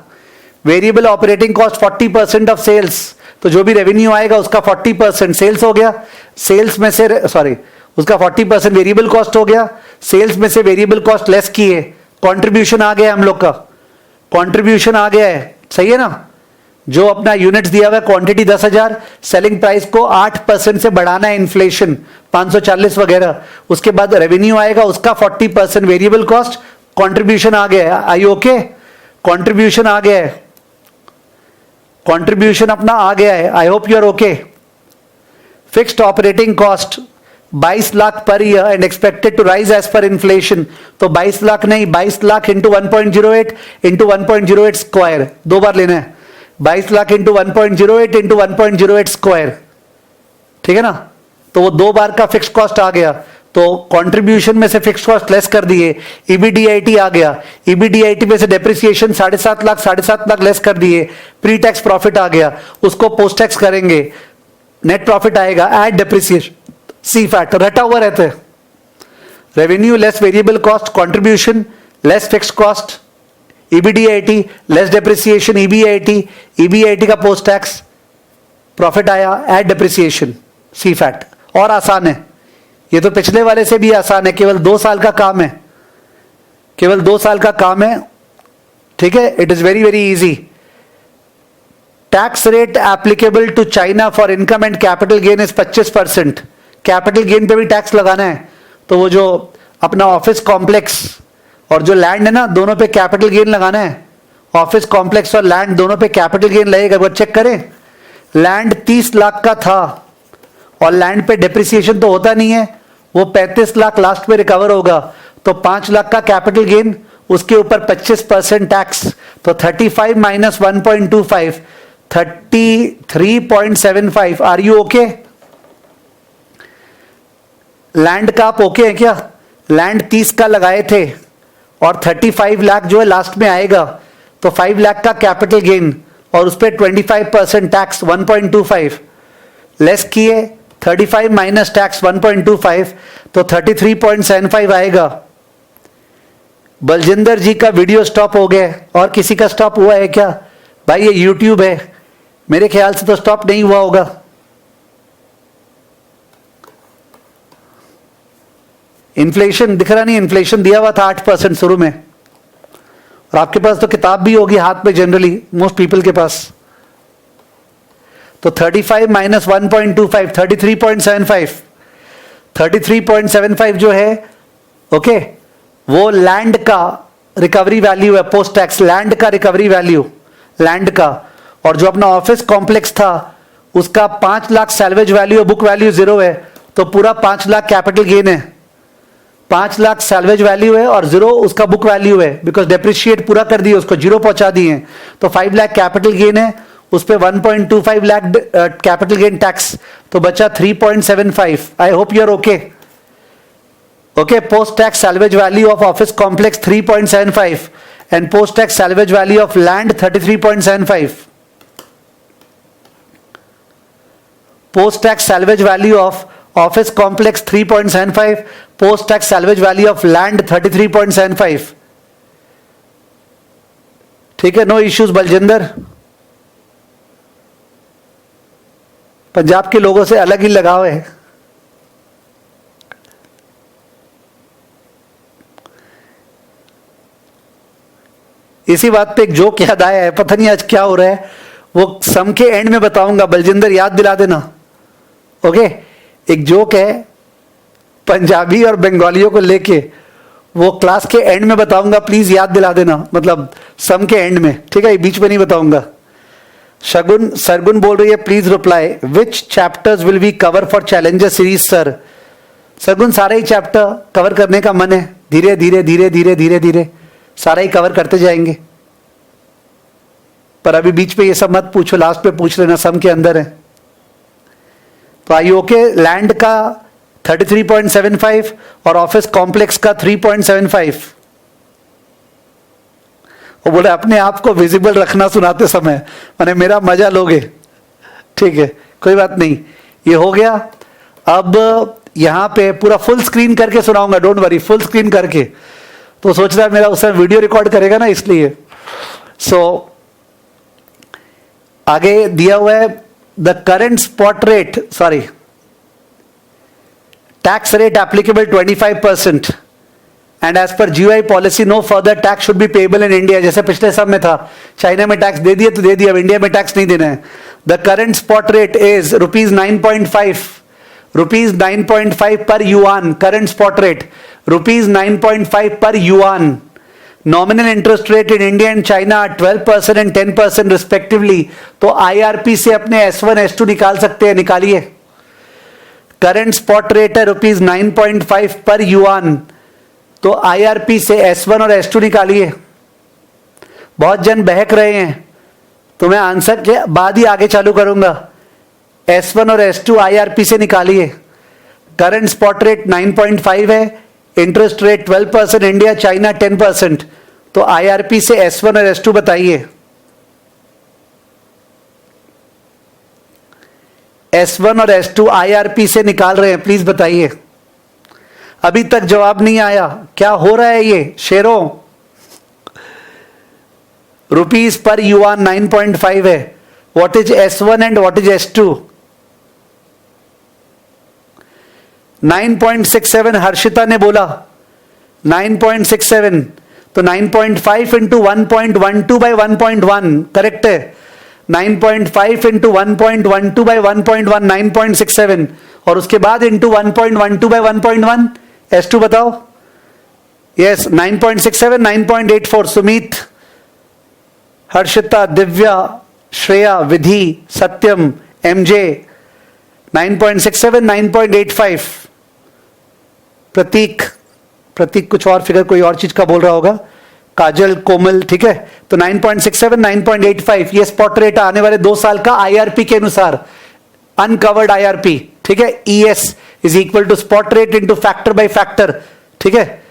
Variable operating cost 40% of sales, तो जो भी रेवेन्यू आएगा उसका 40% सेल्स हो गया, सेल्स में से उसका 40% वेरिएबल कॉस्ट हो गया, सेल्स में से वेरिएबल कॉस्ट लेस किए, कंट्रीब्यूशन आ गया हम लोग का, कंट्रीब्यूशन आ गया है, सही है ना। जो अपना यूनिट्स दिया हुआ है, क्वांटिटी 10,000, सेलिंग प्राइस को 8% से बढ़ाना है, इन्फ्लेशन 540 वगैरह, उसके बाद रेवेन्यू आएगा उसका 40% वेरिएबल कॉस्ट, कंट्रीब्यूशन आ गया है। आई ओके, कंट्रीब्यूशन आ गया है, कंट्रीब्यूशन अपना आ गया है। I hope you are okay. Fixed operating cost 22 lakh per year and expected to rise as per inflation, तो 22 लाख नहीं, 22 लाख इंटू 1.08 इंटू 1.08 स्क्वायर, दो बार लेना है, 22 लाख इंटू 1.08 इंटू 1.08 स्क्वायर, ठीक है ना। तो वो दो बार का फिक्स कॉस्ट आ गया, तो कंट्रीब्यूशन में से फिक्स कॉस्ट लेस कर दिए, ईबीडीआईटी आ गया, ईबीडीआईटी में से डेप्रिसिएशन 7.5 लाख लेस कर दिए, प्री टैक्स प्रॉफिट आ गया, उसको पोस्ट टैक्स करेंगे, नेट प्रॉफिट आएगा, एड डेप्रिसिएशन, सी फैक्ट रटा हुआ रहता है, revenue less variable cost, contribution less fix cost, EBDIT less depreciation, EBIT का पोस्ट टैक्स प्रॉफिट आया, एड डेप्रिसिएशन, सी फैक्ट। और आसान है ये, तो पिछले वाले से भी आसान है, केवल 2 साल का काम है, केवल 2 साल का काम है, ठीक है। It is very very easy. Tax rate applicable to China for income and capital gain is 25%। Capital gain पे भी टैक्स लगाना है, तो वो जो अपना ऑफिस कॉम्प्लेक्स और जो लैंड है ना, दोनों पे कैपिटल गेन लगाना है, ऑफिस कॉम्प्लेक्स और लैंड दोनों पे कैपिटल गेन लगेगा। वो चेक करें, लैंड 30 लाख का था और लैंड पे डेप्रिसिएशन तो होता नहीं है, वो 35 लाख लास्ट में रिकवर होगा, तो 5 लाख का कैपिटल गेन, उसके ऊपर 25% टैक्स, तो 35 minus 1.25, 33.75। Are you okay? Land का आप ओके है क्या? लैंड 30 का लगाए थे और 35 लाख जो है लास्ट में आएगा, तो 5 लाख का कैपिटल गेन और उस पर 25% टैक्स 1.25 लेस किए, 35 माइनस टैक्स 1.25, तो 33.75 आएगा। बलजिंदर जी का वीडियो स्टॉप हो गया, और किसी का स्टॉप हुआ है क्या? भाई ये यूट्यूब है, मेरे ख्याल से तो स्टॉप नहीं हुआ होगा। इन्फ्लेशन दिख रहा नहीं, इन्फ्लेशन दिया हुआ था 8% शुरू में, और आपके पास तो किताब भी होगी हाथ में, जनरली मोस्ट पीपल के पास। तो 35 माइनस 1.25, 33.75, 33.75 जो है, ओके, वो लैंड का रिकवरी वैल्यू है, पोस्ट टैक्स लैंड का रिकवरी वैल्यू, लैंड का। और जो अपना ऑफिस कॉम्प्लेक्स था उसका 5 लाख सैल्वेज वैल्यू है, बुक वैल्यू 0 है, तो पूरा 5 लाख कैपिटल गेन है, 5 लाख सैल्वेज वैल्यू है और 0 उसका बुक वैल्यू है, बिकॉज डेप्रिशिएट पूरा कर दिए, उसको 0 पहुंचा दिए, तो 5 लाख कैपिटल गेन है, उस पे 1.25 लाख कैपिटल गेन टैक्स, तो बचा 3.75। I hope you are okay. Okay, post tax salvage value of office complex 3.75 and post tax salvage value of land 33.75। Post tax salvage value of office complex 3.75, post tax salvage value of land 33.75। ठीक है, no issues Baljinder. Punjab के लोगों से अलग ही लगाव है। इसी बात पे एक जोक याद आया है, पता नहीं आज क्या हो रहा है, वो सम के एंड में बताऊंगा, बलजिंदर याद दिला देना। ओके, एक जोक है पंजाबी और बंगालियों को लेके, वो क्लास के एंड में बताऊंगा, प्लीज याद दिला देना, मतलब सम के एंड में, ठीक है, बीच में नहीं बताऊंगा। शगुन सरगुन बोल रही है, please reply which chapters will we cover for challenger series sir. Sargun सारा ही चैप्टर कवर करने का मन है, धीरे धीरे धीरे धीरे धीरे धीरे सारा ही कवर करते जाएंगे, पर अभी बीच पे ये सब मत पूछो, लास्ट पे पूछ लेना, सम के अंदर है। तो आई ओके, लैंड का 33.75 और ऑफिस कॉम्प्लेक्स का 3.75। वो बोले अपने आप को विजिबल रखना सुनाते समय, माने मेरा मजा लोगे, ठीक है, कोई बात नहीं, ये हो गया। अब यहां पे पूरा फुल स्क्रीन करके सुनाऊंगा, डोंट वरी, फुल स्क्रीन करके। तो सोच रहा है मेरा उस समय वीडियो रिकॉर्ड करेगा ना, इसलिए। सो आगे दिया हुआ है the current spot rate, sorry, tax rate applicable 25%, and as per GOI policy no further tax should be payable in India. जैसे पिछले सब में था, चाइना में टैक्स दे दिया तो दे दिया, अब इंडिया में टैक्स नहीं देना है। The current spot rate is ₹9.5, ₹9.5 पर युआन, करंट स्पॉट रेट ₹9.5 पर yuan. Nominal interest rate in India and China 12% and 10% respectively. तो आईआरपी से अपने S1 S2 निकाल सकते हैं, निकालिए। करंट स्पॉट रेट है ₹9.5 पर युआन, तो आईआरपी से S1 और S2 निकालिए। बहुत जन बहक रहे हैं, तो मैं आंसर के बाद ही आगे चालू करूंगा। S1 और S2 आईआरपी से निकालिए। करंट स्पॉट रेट 9.5 है, इंटरेस्ट रेट 12%, इंडिया चाइना 10%, तो आईआरपी से S1 और S2 बताइए। S1 और S2 आईआरपी से निकाल रहे हैं, प्लीज बताइए। अभी तक जवाब नहीं आया, क्या हो रहा है ये शेरों? रुपीस पर युआन 9.5 है। What is S1 and what is S2? 9.67 Harshita ने बोला, 9.67, तो 9.5 इंटू 1.12 बाई 1.1 करेक्ट है। 9.5 इंटू 1.12 बाई 1.1 9.67, और उसके बाद इंटू 1.12 बाई 1.1 S2 बताओ। यस, 9.67, 9.84। सुमित, हर्षिता, दिव्या, श्रेया, विधि, सत्यम, MJ 9.67, 9.85। प्रतीक, प्रतीक कुछ और फिगर कोई और चीज का बोल रहा होगा। काजल, कोमल, ठीक है, तो 9.67, 9.85 ये स्पॉट रेट आने वाले 2 साल का आईआरपी के अनुसार, अनकवर्ड आईआरपी, ठीक है। ES is equal to spot rate into factor by factor, ठीक है।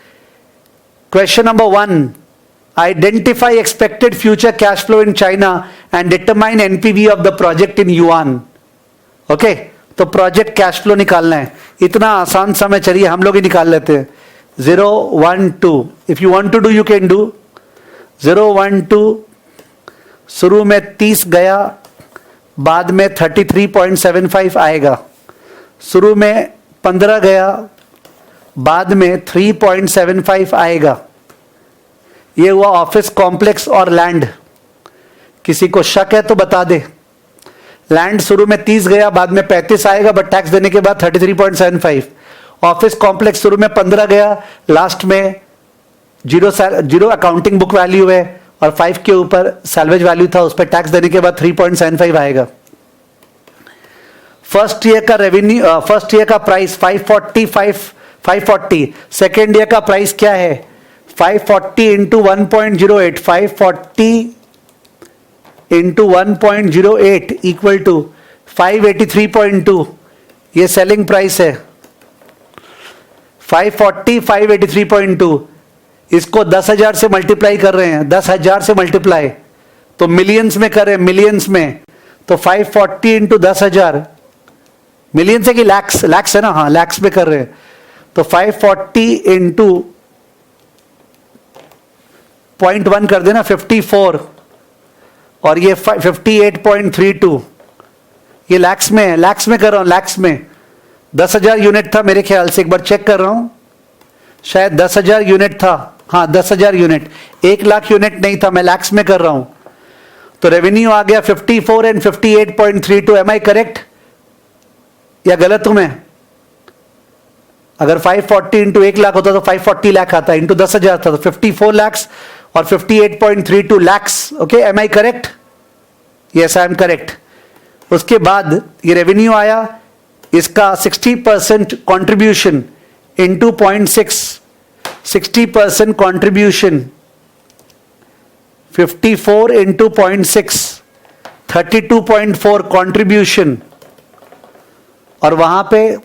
Question number 1, identify expected future cash flow in China and determine NPV of the project in yuan. Okay, तो project cash flow निकालना है, इतना आसान समय, चलिए हम लोग ही निकाल लेते हैं। 0, 1, 2, if you want to do you can do. 0, 1, 2, शुरू में 30 गया, बाद में 33.75 आएगा। शुरू में 15 गया, बाद में 3.75 आएगा। ये हुआ ऑफिस कॉम्प्लेक्स और लैंड। किसी को शक है तो बता दे। लैंड शुरू में 30 गया, बाद में 35 आएगा, बट टैक्स देने के बाद 33.75। ऑफिस कॉम्प्लेक्स शुरू में 15 गया, लास्ट में जीरो अकाउंटिंग बुक वैल्यू है, और 5 के ऊपर सैल्वेज वैल्यू था, उस पर टैक्स देने के बाद 3.75 आएगा। फर्स्ट ईयर का रेवेन्यू, फर्स्ट ईयर का प्राइस 540, सेकेंड ईयर का प्राइस क्या है? 540 इंटू 1.08, 540 इंटू 1.08 इक्वल टू 583.2, ये सेलिंग प्राइस है। 540, 583.2, इसको 10,000 से मल्टीप्लाई कर रहे हैं, 10,000 से मल्टीप्लाई, तो मिलियंस में कर रहे हैं, मिलियंस में, तो 540 इंटू 10,000, मिलियंस है कि लैक्स? लैक्स है ना, हाँ लैक्स में कर रहे हैं, तो 540 इंटू 0.1 कर देना, 54, और ये 58.32, ये लैक्स में है, लैक्स में कर रहा हूं, लैक्स में। 10,000 यूनिट था मेरे ख्याल से, एक बार चेक कर रहा हूं, शायद 10,000 यूनिट था, हाँ 10,000 यूनिट, 1,00,000 यूनिट नहीं था, मैं लैक्स में कर रहा हूं। तो रेवेन्यू आ गया 54 एंड 58.32। एम आई करेक्ट या गलत हूं मैं? अगर 540 इंटू 1,00,000 होता तो 540 लाख आता, इंटू 10,000 था तो 54 लैक्स और 58.32 lakhs. Okay, am I correct? Yes I am correct. उसके बाद ये रेवेन्यू आया, इसका 60% contribution into 0.6, 60% contribution 54 into 0.6, 32.4 contribution, और वहां पे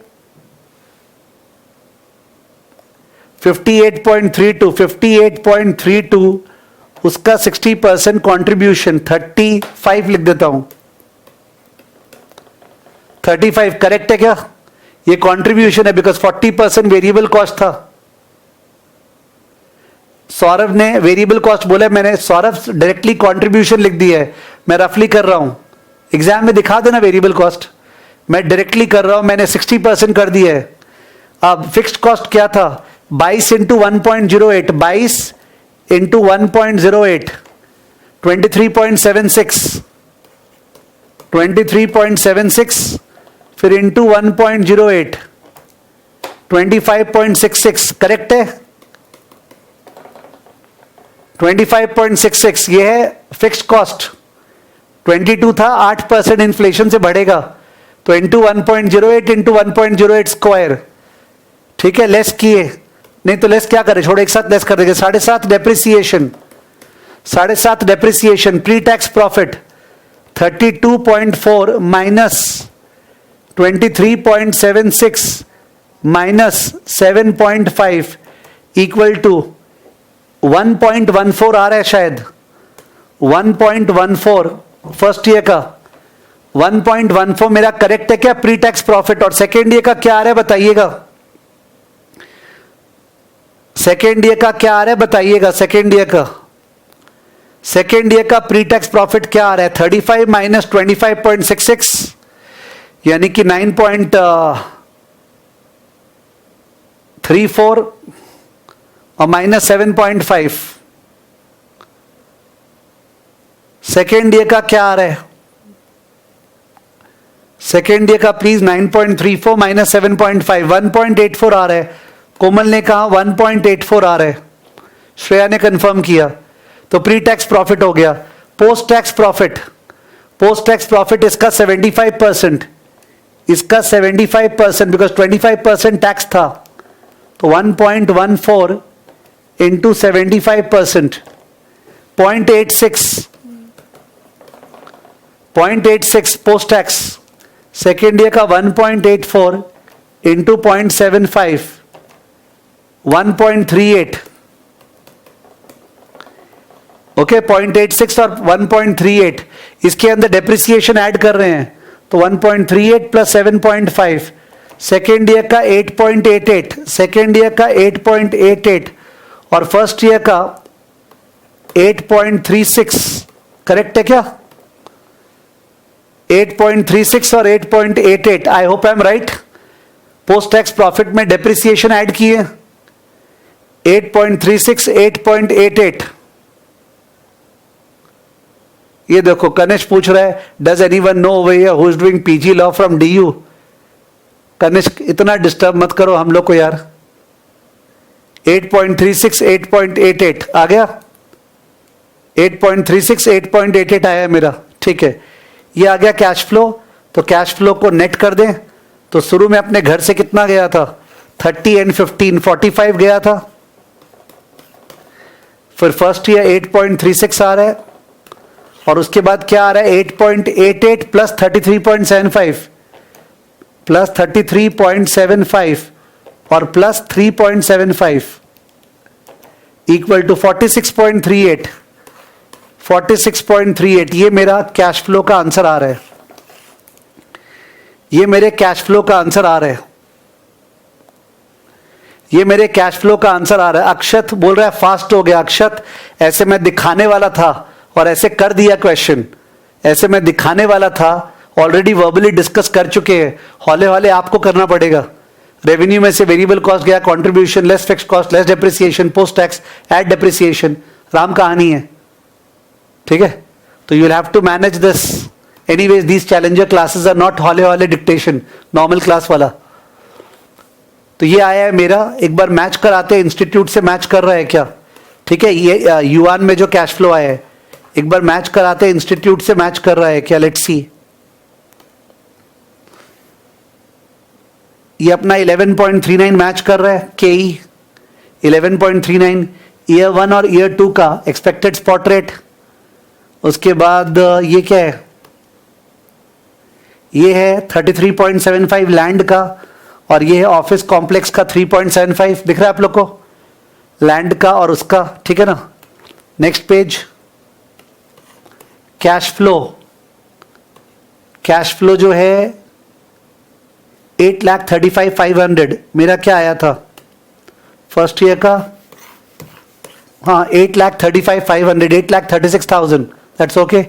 58.32 उसका 60% कॉन्ट्रीब्यूशन 35 लिख देता हूं। 35 करेक्ट है क्या? ये कॉन्ट्रीब्यूशन है बिकॉज 40% वेरिएबल कॉस्ट था। सौरभ ने वेरिएबल कॉस्ट बोला, मैंने सौरभ डायरेक्टली कंट्रीब्यूशन लिख दिया है, मैं रफली कर रहा हूं। एग्जाम में दिखा देना वेरिएबल कॉस्ट, मैं डायरेक्टली कर रहा हूं, मैंने 60% कर दिया है। अब फिक्स्ड कॉस्ट क्या था? 22 इंटू 1.08, 22 इंटू 1.08, 23.76, 23.76, फिर इंटू 1.08, 25.66। करेक्ट है? 25.66 ये है फिक्स्ड कॉस्ट। 22 था, 8% इन्फ्लेशन से बढ़ेगा, तो इंटू 1.08 इंटू 1.08 स्क्वायर। ठीक है, लेस किए, नहीं तो लेस क्या करे, छोड़ो एक साथ लेस कर देंगे। 7.5 depreciation, 7.5 depreciation, pre tax profit 32.4 minus 23.76 minus 7.5 equal to 1.14 आ रहा है शायद, 1.14 फर्स्ट ईयर का। 1.14 मेरा करेक्ट है क्या प्री टैक्स प्रॉफिट? और सेकेंड ईयर का क्या आ रहा है बताइएगा? सेकेंड ईयर का क्या आ रहा है बताइएगा? सेकेंड ईयर का प्री टैक्स प्रॉफिट क्या आ रहा है? 35 माइनस 25.66 यानी कि 9.34 और माइनस 7.5। सेकेंड ईयर का क्या आ रहा है? सेकेंड ईयर का प्लीज 9.34 माइनस 7.5, 1.84 आ रहा है। कोमल ने कहा 1.84 आ रहा है, श्रेया ने कंफर्म किया, तो प्री टैक्स प्रॉफिट हो गया। Post tax profit, post tax profit इसका 75%, इसका 75% बिकॉज 25% टैक्स था, तो 1.14 into 75%, 0.86 post tax. Second year का 1.84 इंटू 0.75, 1.38। ओके, 0.86 और 1.38, इसके अंदर डेप्रिसिएशन ऐड कर रहे हैं, तो 1.38 प्लस 7.5। सेकेंड ईयर का 8.88, सेकेंड ईयर का 8.88 और फर्स्ट ईयर का 8.36। करेक्ट है क्या? 8.36 और 8.88। I hope I am right. Post tax profit में डेप्रिसिएशन ऐड किए, 8.36, 8.88। ये देखो कनिष्क पूछ रहा है, does anyone know over here who is doing PG law from DU? Kanishk इतना डिस्टर्ब मत करो हम लोग को यार। 8.36, 8.88 आ गया, 8.36, 8.88 आया मेरा। ठीक है, ये आ गया कैश फ्लो। तो कैश फ्लो को नेट कर दें, तो शुरू में अपने घर से कितना गया था? 30 एंड 15, 45 गया था। फिर फर्स्ट ईयर 8.36 आ रहा है, और उसके बाद क्या आ रहा है? 8.88 प्लस 33.75 प्लस 33.75 और प्लस 3.75 इक्वल टू 46.38। 46.38 ये मेरा कैश फ्लो का आंसर आ रहा है। ये मेरे कैश फ्लो का आंसर आ रहा है। ये मेरे कैश फ्लो का आंसर आ रहा है। अक्षत बोल रहा है फास्ट हो गया। अक्षत, ऐसे मैं दिखाने वाला था और ऐसे कर दिया क्वेश्चन, ऐसे मैं दिखाने वाला था, ऑलरेडी वर्बली डिस्कस कर चुके हैं, हौले हौले आपको करना पड़ेगा। रेवेन्यू में से वेरिएबल कॉस्ट गया, contribution less fixed cost less depreciation post tax add depreciation, राम कहानी है, ठीक है। तो you will have to manage this. Anyways these challenger classes are not हॉले हॉले डिक्टेशन, नॉर्मल क्लास वाला। तो ये आया है मेरा, एक बार मैच कराते हैं, इंस्टीट्यूट से मैच कर रहा है क्या, ठीक है। ये युआन में जो कैश फ्लो आया है, एक बार मैच कराते हैं, इंस्टीट्यूट से मैच कर रहा है क्या, लेट्स सी। ये अपना 11.39 मैच कर रहा है, केई 11.39 ईयर 1 और ईयर 2 का एक्सपेक्टेड स्पॉट रेट। उसके बाद ये क्या है, ये है 33.75 लैंड का, और ये है ऑफिस कॉम्प्लेक्स का 3.75, दिख रहा है आप लोग को, लैंड का और उसका, ठीक है ना। Next page, cash flow. Cash flow जो है 8,35,500, मेरा क्या आया था फर्स्ट ईयर का, हाँ 8,35,500, 8,36,000, दैट्स ओके,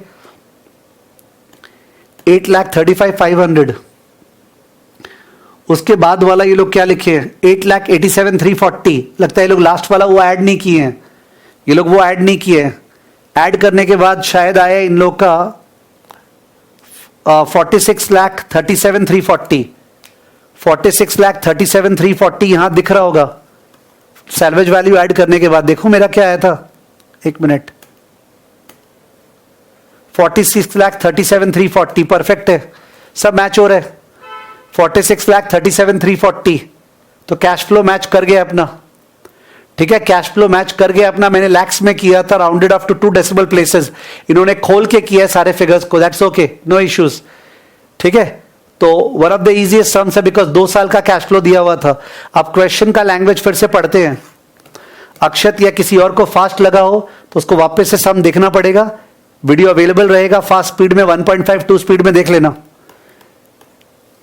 8,35,500। उसके बाद वाला ये लोग क्या लिखे हैं, 8,87,340, लगता है ये लोग लास्ट वाला वो ऐड नहीं किए हैं, ये लोग वो ऐड नहीं किए हैं। ऐड करने के बाद शायद आया इन लोग का 46,37,340, 46,37,340 यहां दिख रहा होगा। सैल्वेज वैल्यू ऐड करने के बाद देखो मेरा क्या आया था, एक मिनट, 46,37,340, परफेक्ट है, सब मैच हो रहा है। 46,37,340, तो कैश फ्लो मैच कर गया अपना, ठीक है। कैश फ्लो मैच कर गया अपना, मैंने लैक्स में किया था, rounded off to 2 decimal places, इन्होंने खोल के किया है सारे फिगर्स को, दैट्स ओके, नो इश्यूज, ठीक है। तो one of the easiest sums है, बिकॉज 2 साल का कैश फ्लो दिया हुआ था। अब क्वेश्चन का लैंग्वेज फिर से पढ़ते हैं। अक्षत या किसी और को फास्ट लगा हो तो उसको वापस से सम देखना पड़ेगा, वीडियो अवेलेबल रहेगा फास्ट स्पीड में, 1.52 स्पीड में देख लेना।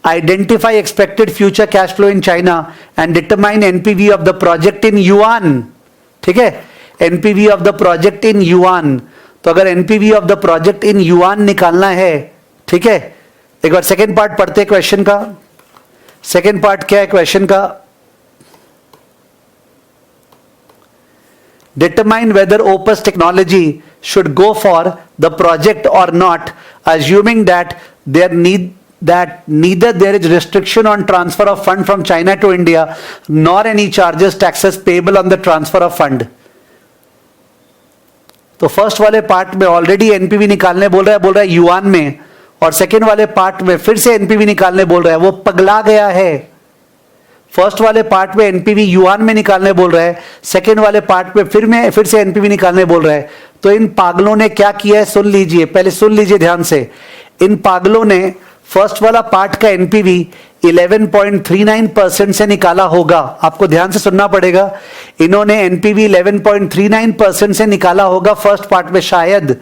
Identify expected future cash flow in China and determine NPV of the project in yuan, ठीक है। NPV of the project in yuan, तो अगर NPV of the project in yuan निकालना है, ठीक है। एक बार सेकेंड पार्ट पढ़ते हैं क्वेश्चन का। सेकेंड पार्ट क्या है क्वेश्चन का, determine whether Opus technology should go for the project or not, assuming that neither there is restriction on transfer of fund from China to India nor any charges taxes payable on the transfer of fund। तो first वाले part में already NPV निकालने बोल रहा है yuan में, और second वाले पार्ट में फिर से एनपीवी निकालने बोल रहा है, वो पगला गया है। फर्स्ट वाले पार्ट में एनपीवी युआन में निकालने बोल रहा है, सेकेंड वाले पार्ट में फिर से एनपीवी निकालने बोल रहा है। तो इन पागलों ने क्या किया है सुन लीजिए, पहले सुन लीजिए ध्यान से। इन पागलों ने फर्स्ट वाला पार्ट का एनपीवी 11.39% से निकाला होगा, आपको ध्यान से सुनना पड़ेगा। इन्होंने एनपीवी 11.39% से निकाला होगा फर्स्ट पार्ट में शायद,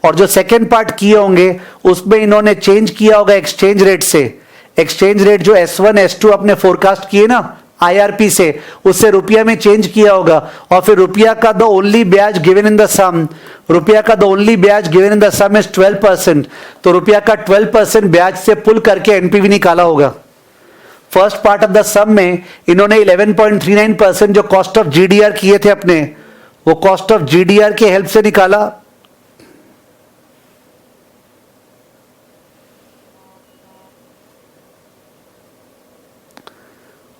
और जो सेकेंड पार्ट किए होंगे उसमें इन्होंने चेंज किया होगा एक्सचेंज रेट से। एक्सचेंज रेट जो S1 S2 अपने फोरकास्ट किए ना IRP से, उससे रुपया में चेंज किया होगा, और फिर रुपया का द ओनली ब्याज गिवन इन द सम, रुपया का द ओनली ब्याज given in the some is 12%, तो रुपया का 12% ब्याज से पुल करके एनपीवी निकाला होगा। फर्स्ट पार्ट ऑफ द सम में इन्होंने 11.39% जो कॉस्ट ऑफ जीडीआर किए थे अपने, वो कॉस्ट ऑफ जीडीआर के हेल्प से निकाला।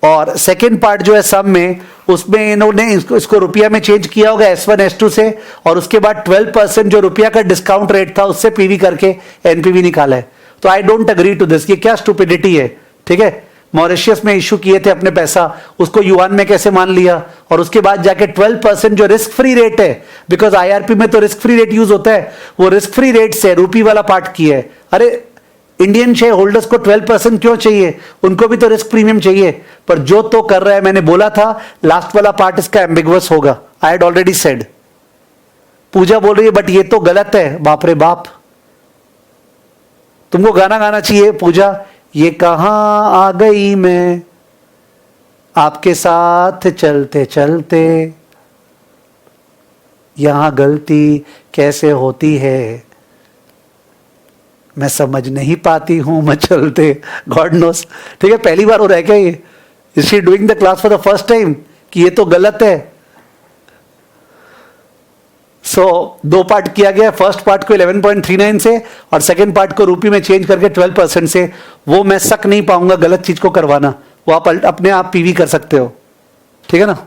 और सेकेंड पार्ट जो है सम में, उसमें इन्होंने इसको रुपया में चेंज किया होगा S1 S2 से, और उसके बाद 12% जो रुपया का डिस्काउंट रेट था उससे पीवी करके एनपीवी निकाला है। तो I don't agree to this, ये क्या स्टुपिडिटी है, ठीक है। मॉरिशियस में इशू किए थे अपने पैसा, उसको युआन में कैसे मान लिया, और उसके बाद जाके 12% जो रिस्क फ्री रेट है, बिकॉज आईआरपी में तो रिस्क फ्री रेट यूज होता है, वो रिस्क फ्री रेट से रूपी वाला पार्ट किया है। अरे इंडियन शेयर होल्डर्स को 12% क्यों चाहिए, उनको भी तो रिस्क प्रीमियम चाहिए। पर जो तो कर रहा है, मैंने बोला था लास्ट वाला पार्ट इसका एम्बिगुअस होगा, आई हैड ऑलरेडी सेड। पूजा बोल रही है बट ये तो गलत है, बाप रे बाप, तुमको गाना गाना चाहिए पूजा, ये कहां आ गई मैं आपके साथ चलते चलते, यहां गलती कैसे होती है मैं समझ नहीं पाती हूं मैं चलते, गॉड नोस। ठीक है, पहली बार हो रहा है क्या is she doing the class for the first time कि ये तो गलत है? सो दो पार्ट किया गया, फर्स्ट पार्ट को 11.39 से और सेकंड पार्ट को रुपी में चेंज करके 12% से। वो मैं सक नहीं पाऊंगा गलत चीज को करवाना, वो आप अपने आप पीवी कर सकते हो, ठीक है ना।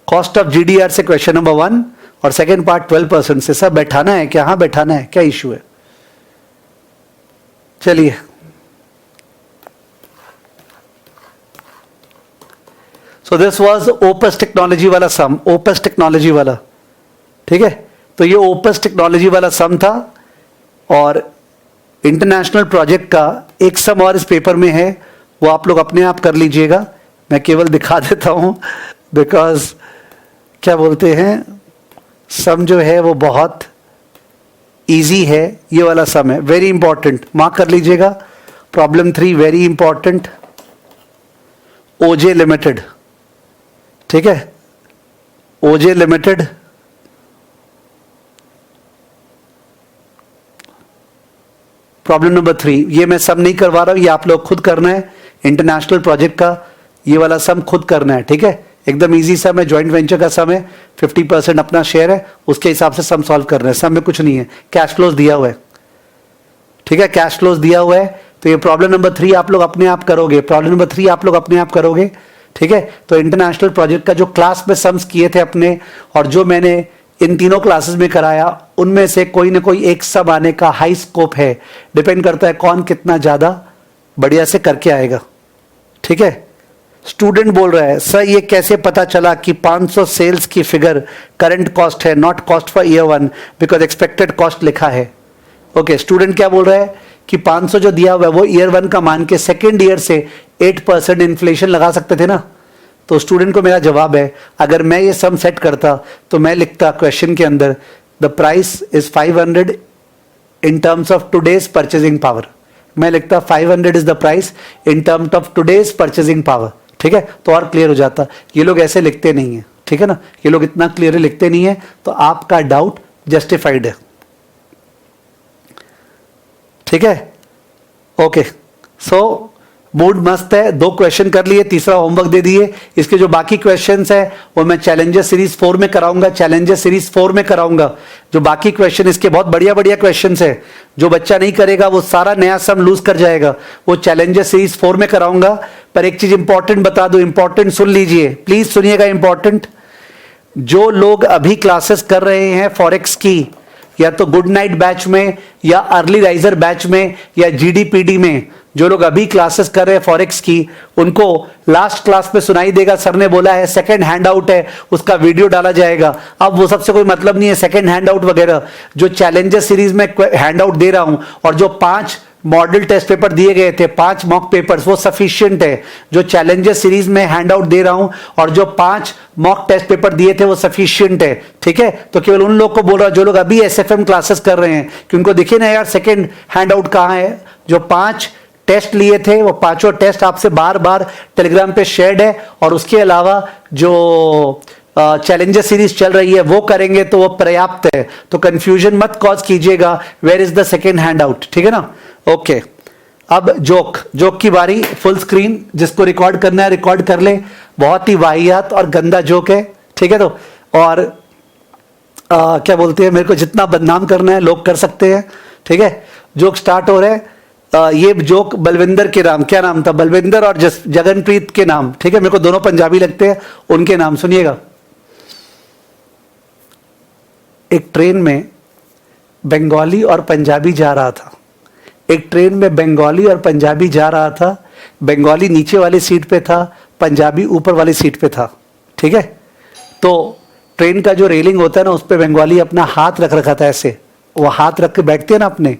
कॉस्ट ऑफ जीडीआर से क्वेश्चन नंबर 1 और सेकंड पार्ट 12% से। सब बैठाना है क्या? हाँ बैठाना है, क्या इश्यू है? चलिए so this was opus technology वाला सम, ओपस टेक्नोलॉजी वाला, ठीक है। तो ये ओपस टेक्नोलॉजी वाला सम था और इंटरनेशनल प्रोजेक्ट का एक सम और इस पेपर में है, वो आप लोग अपने आप कर लीजिएगा। मैं केवल दिखा देता हूं बिकॉज क्या बोलते हैं, सम जो है वो बहुत इजी है। ये वाला सम है, वेरी इंपॉर्टेंट, मार्क कर लीजिएगा। प्रॉब्लम 3 वेरी इंपॉर्टेंट, ओजे लिमिटेड, ठीक है। ओजे लिमिटेड प्रॉब्लम नंबर 3, ये मैं सम नहीं करवा रहा हूं, ये आप लोग खुद करना है। इंटरनेशनल प्रोजेक्ट का ये वाला सम खुद करना है, ठीक है। एकदम इजी सम है, जॉइंट वेंचर का सम है, 50% अपना शेयर है, उसके हिसाब से सम सॉल्व करना है। सम में कुछ नहीं है, कैश फ्लोज दिया हुआ है, ठीक है, कैश फ्लोज दिया हुआ है। तो ये प्रॉब्लम नंबर 3 आप लोग अपने आप करोगे, प्रॉब्लम नंबर 3 आप लोग अपने आप करोगे, ठीक है। तो इंटरनेशनल प्रोजेक्ट का जो क्लास में सम्स किए थे अपने और जो मैंने इन तीनों क्लासेस में कराया, उनमें से कोई ना कोई एक सम आने का हाई स्कोप है। डिपेंड करता है कौन कितना ज्यादा बढ़िया से करके आएगा, ठीक है। स्टूडेंट बोल रहा है सर ये कैसे पता चला कि 500 सेल्स की फिगर करंट कॉस्ट है, not cost for year 1 because expected cost लिखा है। ओके, स्टूडेंट क्या बोल रहा है कि 500 जो दिया हुआ है वो ईयर 1 का मान के सेकेंड ईयर से 8% इन्फ्लेशन लगा सकते थे ना। तो स्टूडेंट को मेरा जवाब है, अगर मैं ये सम सेट करता तो मैं लिखता क्वेश्चन के अंदर the price is 500 in terms of today's purchasing power. मैं लिखता 500 is the price in terms of today's purchasing power, ठीक है। तो और क्लियर हो जाता। ये लोग ऐसे लिखते नहीं है, ठीक है ना, ये लोग इतना क्लियर लिखते नहीं है, तो आपका डाउट जस्टिफाइड है, ठीक है। ओके, सो मूड मस्त है, 2 क्वेश्चन कर लिए, तीसरा होमवर्क दे दिए। इसके जो बाकी क्वेश्चंस है वो मैं चैलेंजर सीरीज 4 में कराऊंगा, चैलेंजर सीरीज 4 में कराऊंगा। जो बाकी क्वेश्चन इसके बहुत बढ़िया बढ़िया क्वेश्चंस है, जो बच्चा नहीं करेगा वो सारा नया सम लूज कर जाएगा, वो चैलेंजर सीरीज 4 में कराऊंगा। पर एक चीज इंपॉर्टेंट बता दूं, इंपॉर्टेंट सुन लीजिए, प्लीज सुनिएगा इंपॉर्टेंट। जो लोग अभी क्लासेस कर रहे हैं फॉरेक्स की, या तो गुड नाइट बैच में या अर्ली राइजर बैच में या जीडीपीडी में, जो लोग अभी क्लासेस कर रहे हैं फॉरेक्स की, उनको लास्ट क्लास में सुनाई देगा सर ने बोला है सेकंड हैंड आउट है, उसका वीडियो डाला जाएगा। अब वो सबसे कोई मतलब नहीं है सेकंड हैंड आउट वगैरह। जो चैलेंजर सीरीज में हैंड आउट दे रहा हूं और जो 5 मॉडल टेस्ट पेपर दिए गए थे, 5 मॉक पेपर्स, वो सफिशिएंट है। जो चैलेंजर सीरीज में हैंड आउट दे रहा हूं और जो 5 मॉक टेस्ट पेपर दिए थे वो सफिशिएंट है, ठीक है। तो केवल उन लोग को बोल रहा हूं जो लोग अभी एसएफएम क्लासेस कर रहे हैं कि उनको दिखे ना यार सेकंड हैंड आउट कहां है। जो 5 टेस्ट लिए थे वो पांचों टेस्ट आपसे बार बार टेलीग्राम पे शेयर्ड है, और उसके अलावा जो चैलेंजर सीरीज चल रही है वो करेंगे तो वो पर्याप्त है। तो कंफ्यूजन मत कॉज कीजिएगा, where is the second handout, ठीक है ना। ओके, अब जोक की बारी। फुल स्क्रीन, जिसको रिकॉर्ड करना है रिकॉर्ड कर ले। बहुत ही वाहियात और गंदा जोक है, ठीक है। तो और क्या बोलते हैं, मेरे को जितना बदनाम करना है लोग कर सकते हैं, ठीक है। जोक स्टार्ट हो रहे हैं। ये जोक बलविंदर के नाम, क्या नाम था, बलविंदर और जगनप्रीत के नाम, ठीक है। मेरे को दोनों पंजाबी लगते हैं, उनके नाम सुनिएगा। एक ट्रेन में बंगाली और पंजाबी जा रहा था। एक ट्रेन में बंगाली और पंजाबी जा रहा था। बंगाली नीचे वाली सीट पे था, पंजाबी ऊपर वाली सीट पे था, ठीक है। तो ट्रेन का जो रेलिंग होता है ना, उस पर बंगाली अपना हाथ रख रखा था, ऐसे वो हाथ रख के बैठते हैं ना अपने।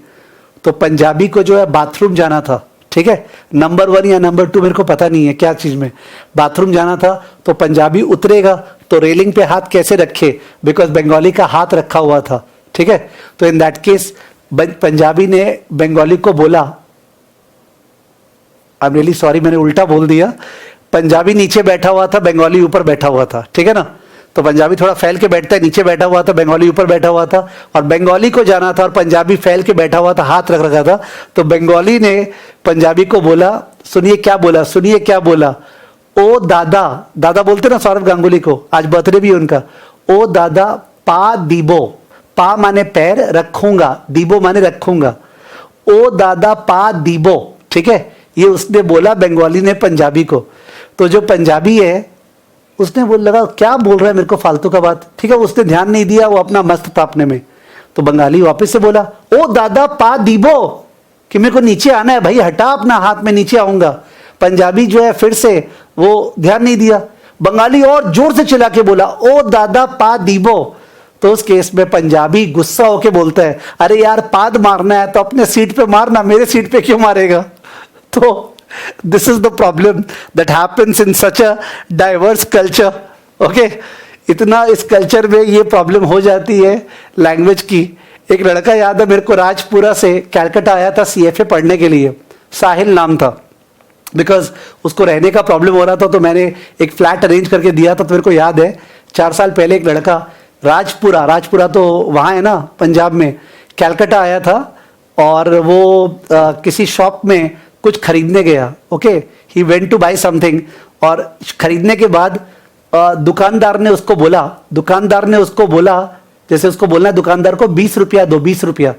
तो पंजाबी को जो है बाथरूम जाना था, ठीक है। नंबर 1 या नंबर 2 मेरे को पता नहीं है क्या चीज में, बाथरूम जाना था। तो पंजाबी उतरेगा तो रेलिंग पे हाथ कैसे रखे, बिकॉज बंगाली का हाथ रखा हुआ था, ठीक है। तो इन दैट केस पंजाबी ने बंगाली को बोला, आई एम रियली सॉरी मैंने उल्टा बोल दिया। पंजाबी नीचे बैठा हुआ था, बंगाली ऊपर बैठा हुआ था, ठीक है ना। तो पंजाबी थोड़ा फैल के बैठता है, नीचे बैठा हुआ था, बंगाली ऊपर बैठा हुआ था, और बंगाली को जाना था और पंजाबी फैल के बैठा हुआ था, हाथ रख रखा था। तो बंगाली ने पंजाबी को बोला सुनिए क्या बोला, सुनिए क्या बोला। ओ दादा, दादा बोलते ना सौरव गांगुली को, आज बर्थडे भी है उनका। ओ दादा पा दीबो, पा माने पैर, रखूंगा, दीबो माने रखूंगा। ओ दादा पा दीबो, ठीक है, ये उसने बोला बंगाली ने पंजाबी को। तो जो पंजाबी है उसने बोल लगा क्या बोल रहा है मेरे को फालतू का बात, ठीक है, उसने ध्यान नहीं दिया, वो अपना मस्त था अपने में। तो बंगाली वापस से बोला ओ दादा पा दीबो, कि मेरे को नीचे आना है भाई, हटा अपना हाथ, में नीचे आऊंगा। पंजाबी जो है फिर से वो ध्यान नहीं दिया, बंगाली और जोर से चिल्ला के बोला ओ दादा पा दीबो। तो उस केस में पंजाबी गुस्सा होके बोलता है अरे यार पाद मारना है तो अपने सीट पे मारना, मेरे सीट पे क्यों मारेगा। तो this is the problem that happens in such a diverse culture. Okay, इतना इस कल्चर में ये प्रॉब्लम हो जाती है लैंग्वेज की। एक लड़का याद है मेरे को, राजपुरा से कलकत्ता आया था सीएफए पढ़ने के लिए, साहिल नाम था। बिकॉज उसको रहने का प्रॉब्लम हो रहा था, तो मैंने एक फ्लैट अरेंज करके दिया था। तो मेरे को याद है 4 साल पहले एक लड़का राजपुरा, राजपुरा तो वहाँ है ना पंजाब में, कलकत्ता आया था और वो किसी शॉप में कुछ खरीदने गया। Okay, he went to buy something, और खरीदने के बाद दुकानदार ने उसको बोला, जैसे उसको बोलना है दुकानदार को 20 रुपया दो, 20 रुपया।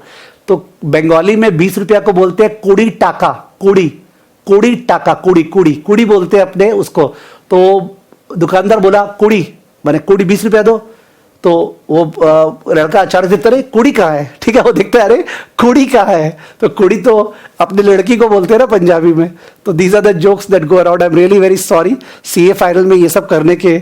तो बंगाली में 20 रुपया को बोलते हैं कुड़ी टाका, कुड़ी टाका, कुड़ी बोलते हैं अपने उसको। तो दुकानदार बोला कुड़ी माने कुड़ी 20 रुपया दो। तो वो लड़का अचानक देखता अरे कुड़ी कहाँ है, ठीक है, वो देखता है अरे कुड़ी कहाँ है। तो कुड़ी तो अपनी लड़की को बोलते हैं ना पंजाबी में। तो these are the jokes that go around. I am really very sorry CA final में ये सब करने के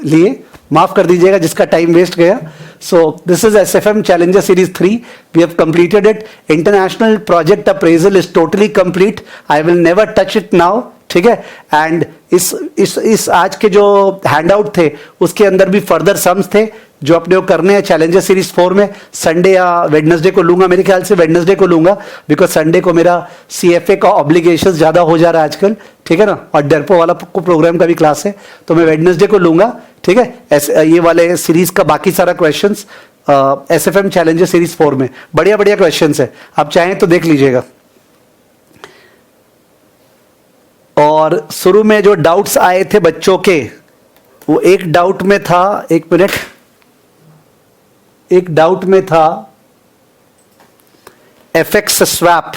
लिए, माफ कर दीजिएगा जिसका टाइम वेस्ट गया। So this is SFM challenger series 3, we have completed it. International project appraisal is totally complete, I will never touch it now, ठीक है। एंड इस आज के जो हैंडआउट थे उसके अंदर भी फर्दर सम्स थे जो अपने को करने हैं चैलेंजर सीरीज 4 में। संडे या वेडनेसडे को लूंगा, मेरे ख्याल से वेडनेसडे को लूंगा, बिकॉज संडे को मेरा सीएफए का ऑब्लिगेशन ज्यादा हो जा रहा है आजकल, ठीक है ना, और डरपो वाला को प्रोग्राम का भी क्लास है, तो मैं वेडनेसडे को लूंगा, ठीक है। ये वाले सीरीज का बाकी सारा क्वेश्चंस एसएफएम चैलेंजर सीरीज 4 में बढ़िया बढ़िया क्वेश्चंस है, आप चाहें तो देख लीजिएगा। और शुरू में जो डाउट्स आए थे बच्चों के, वो एक डाउट में था, एक मिनट, एक डाउट में था एफएक्स स्वैप,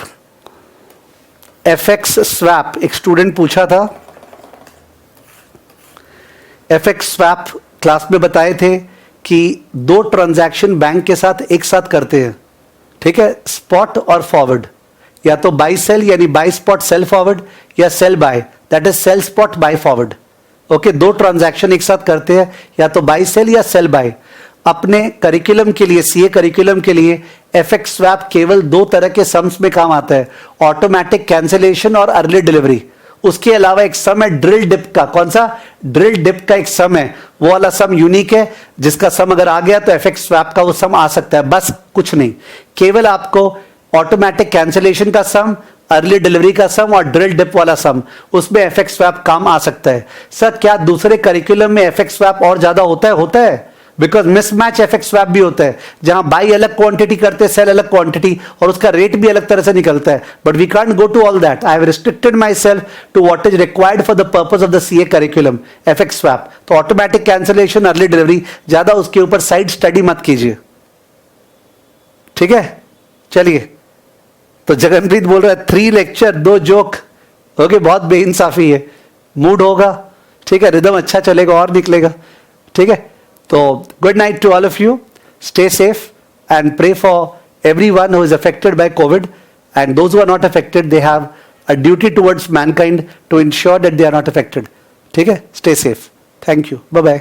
एफएक्स स्वैप एक स्टूडेंट पूछा था। एफएक्स स्वैप क्लास में बताए थे कि 2 ट्रांजैक्शन बैंक के साथ एक साथ करते हैं, ठीक है, स्पॉट और फॉरवर्ड, या तो बाई सेल यानी बाई स्पॉट सेल फॉरवर्ड, या sell buy that is sell spot buy forward. Okay, 2 transaction एक साथ करते हैं, या तो बाई सेल या सेल बाय। अपने करिकुलम के लिए, सीए करिकुलम के लिए एफएक्स स्वैप केवल 2 तरह के सम्स में काम आता है, ऑटोमेटिक कैंसिलेशन और अर्ली डिलीवरी। उसके अलावा एक सम है ड्रिल डिप का, कौन सा, ड्रिल डिप का एक सम है, वो वाला सम यूनिक है, जिसका सम अगर आ गया तो एफएक्स स्वैप का वो सम आ सकता है, बस कुछ नहीं। केवल आपको ऑटोमेटिक कैंसिलेशन का सम, अर्ली डिलीवरी का सम और ड्रिल डिप वाला सम, उसमें एफएक्स स्वैप काम आ सकता है। सर क्या दूसरे करिकुलम में एफएक्स स्वैप और ज्यादा होता है? होता है, बिकॉज मिसमैच एफएक्स स्वैप भी होता है, जहां बाई अलग क्वांटिटी करते हैं, सेल अलग क्वांटिटी, और उसका रेट भी अलग तरह से निकलता है। But we can't go to all that, I have restricted myself to what is required for the purpose of the CA curriculum, FX swap. तो ऑटोमेटिक कैंसिलेशन, अर्ली डिलीवरी, ज्यादा उसके ऊपर साइड स्टडी मत कीजिए, ठीक है। चलिए, तो जगनप्रीत बोल रहा है 3 लेक्चर 2 जोक, ओके, बहुत बेइंसाफी है, मूड होगा, ठीक है, रिदम अच्छा चलेगा और निकलेगा, ठीक है। तो good night to all of you, stay safe and pray for everyone who is affected by covid, and those who are not affected they have a duty towards mankind to ensure that they are not affected, ठीक है। Stay safe, thank you, bye bye.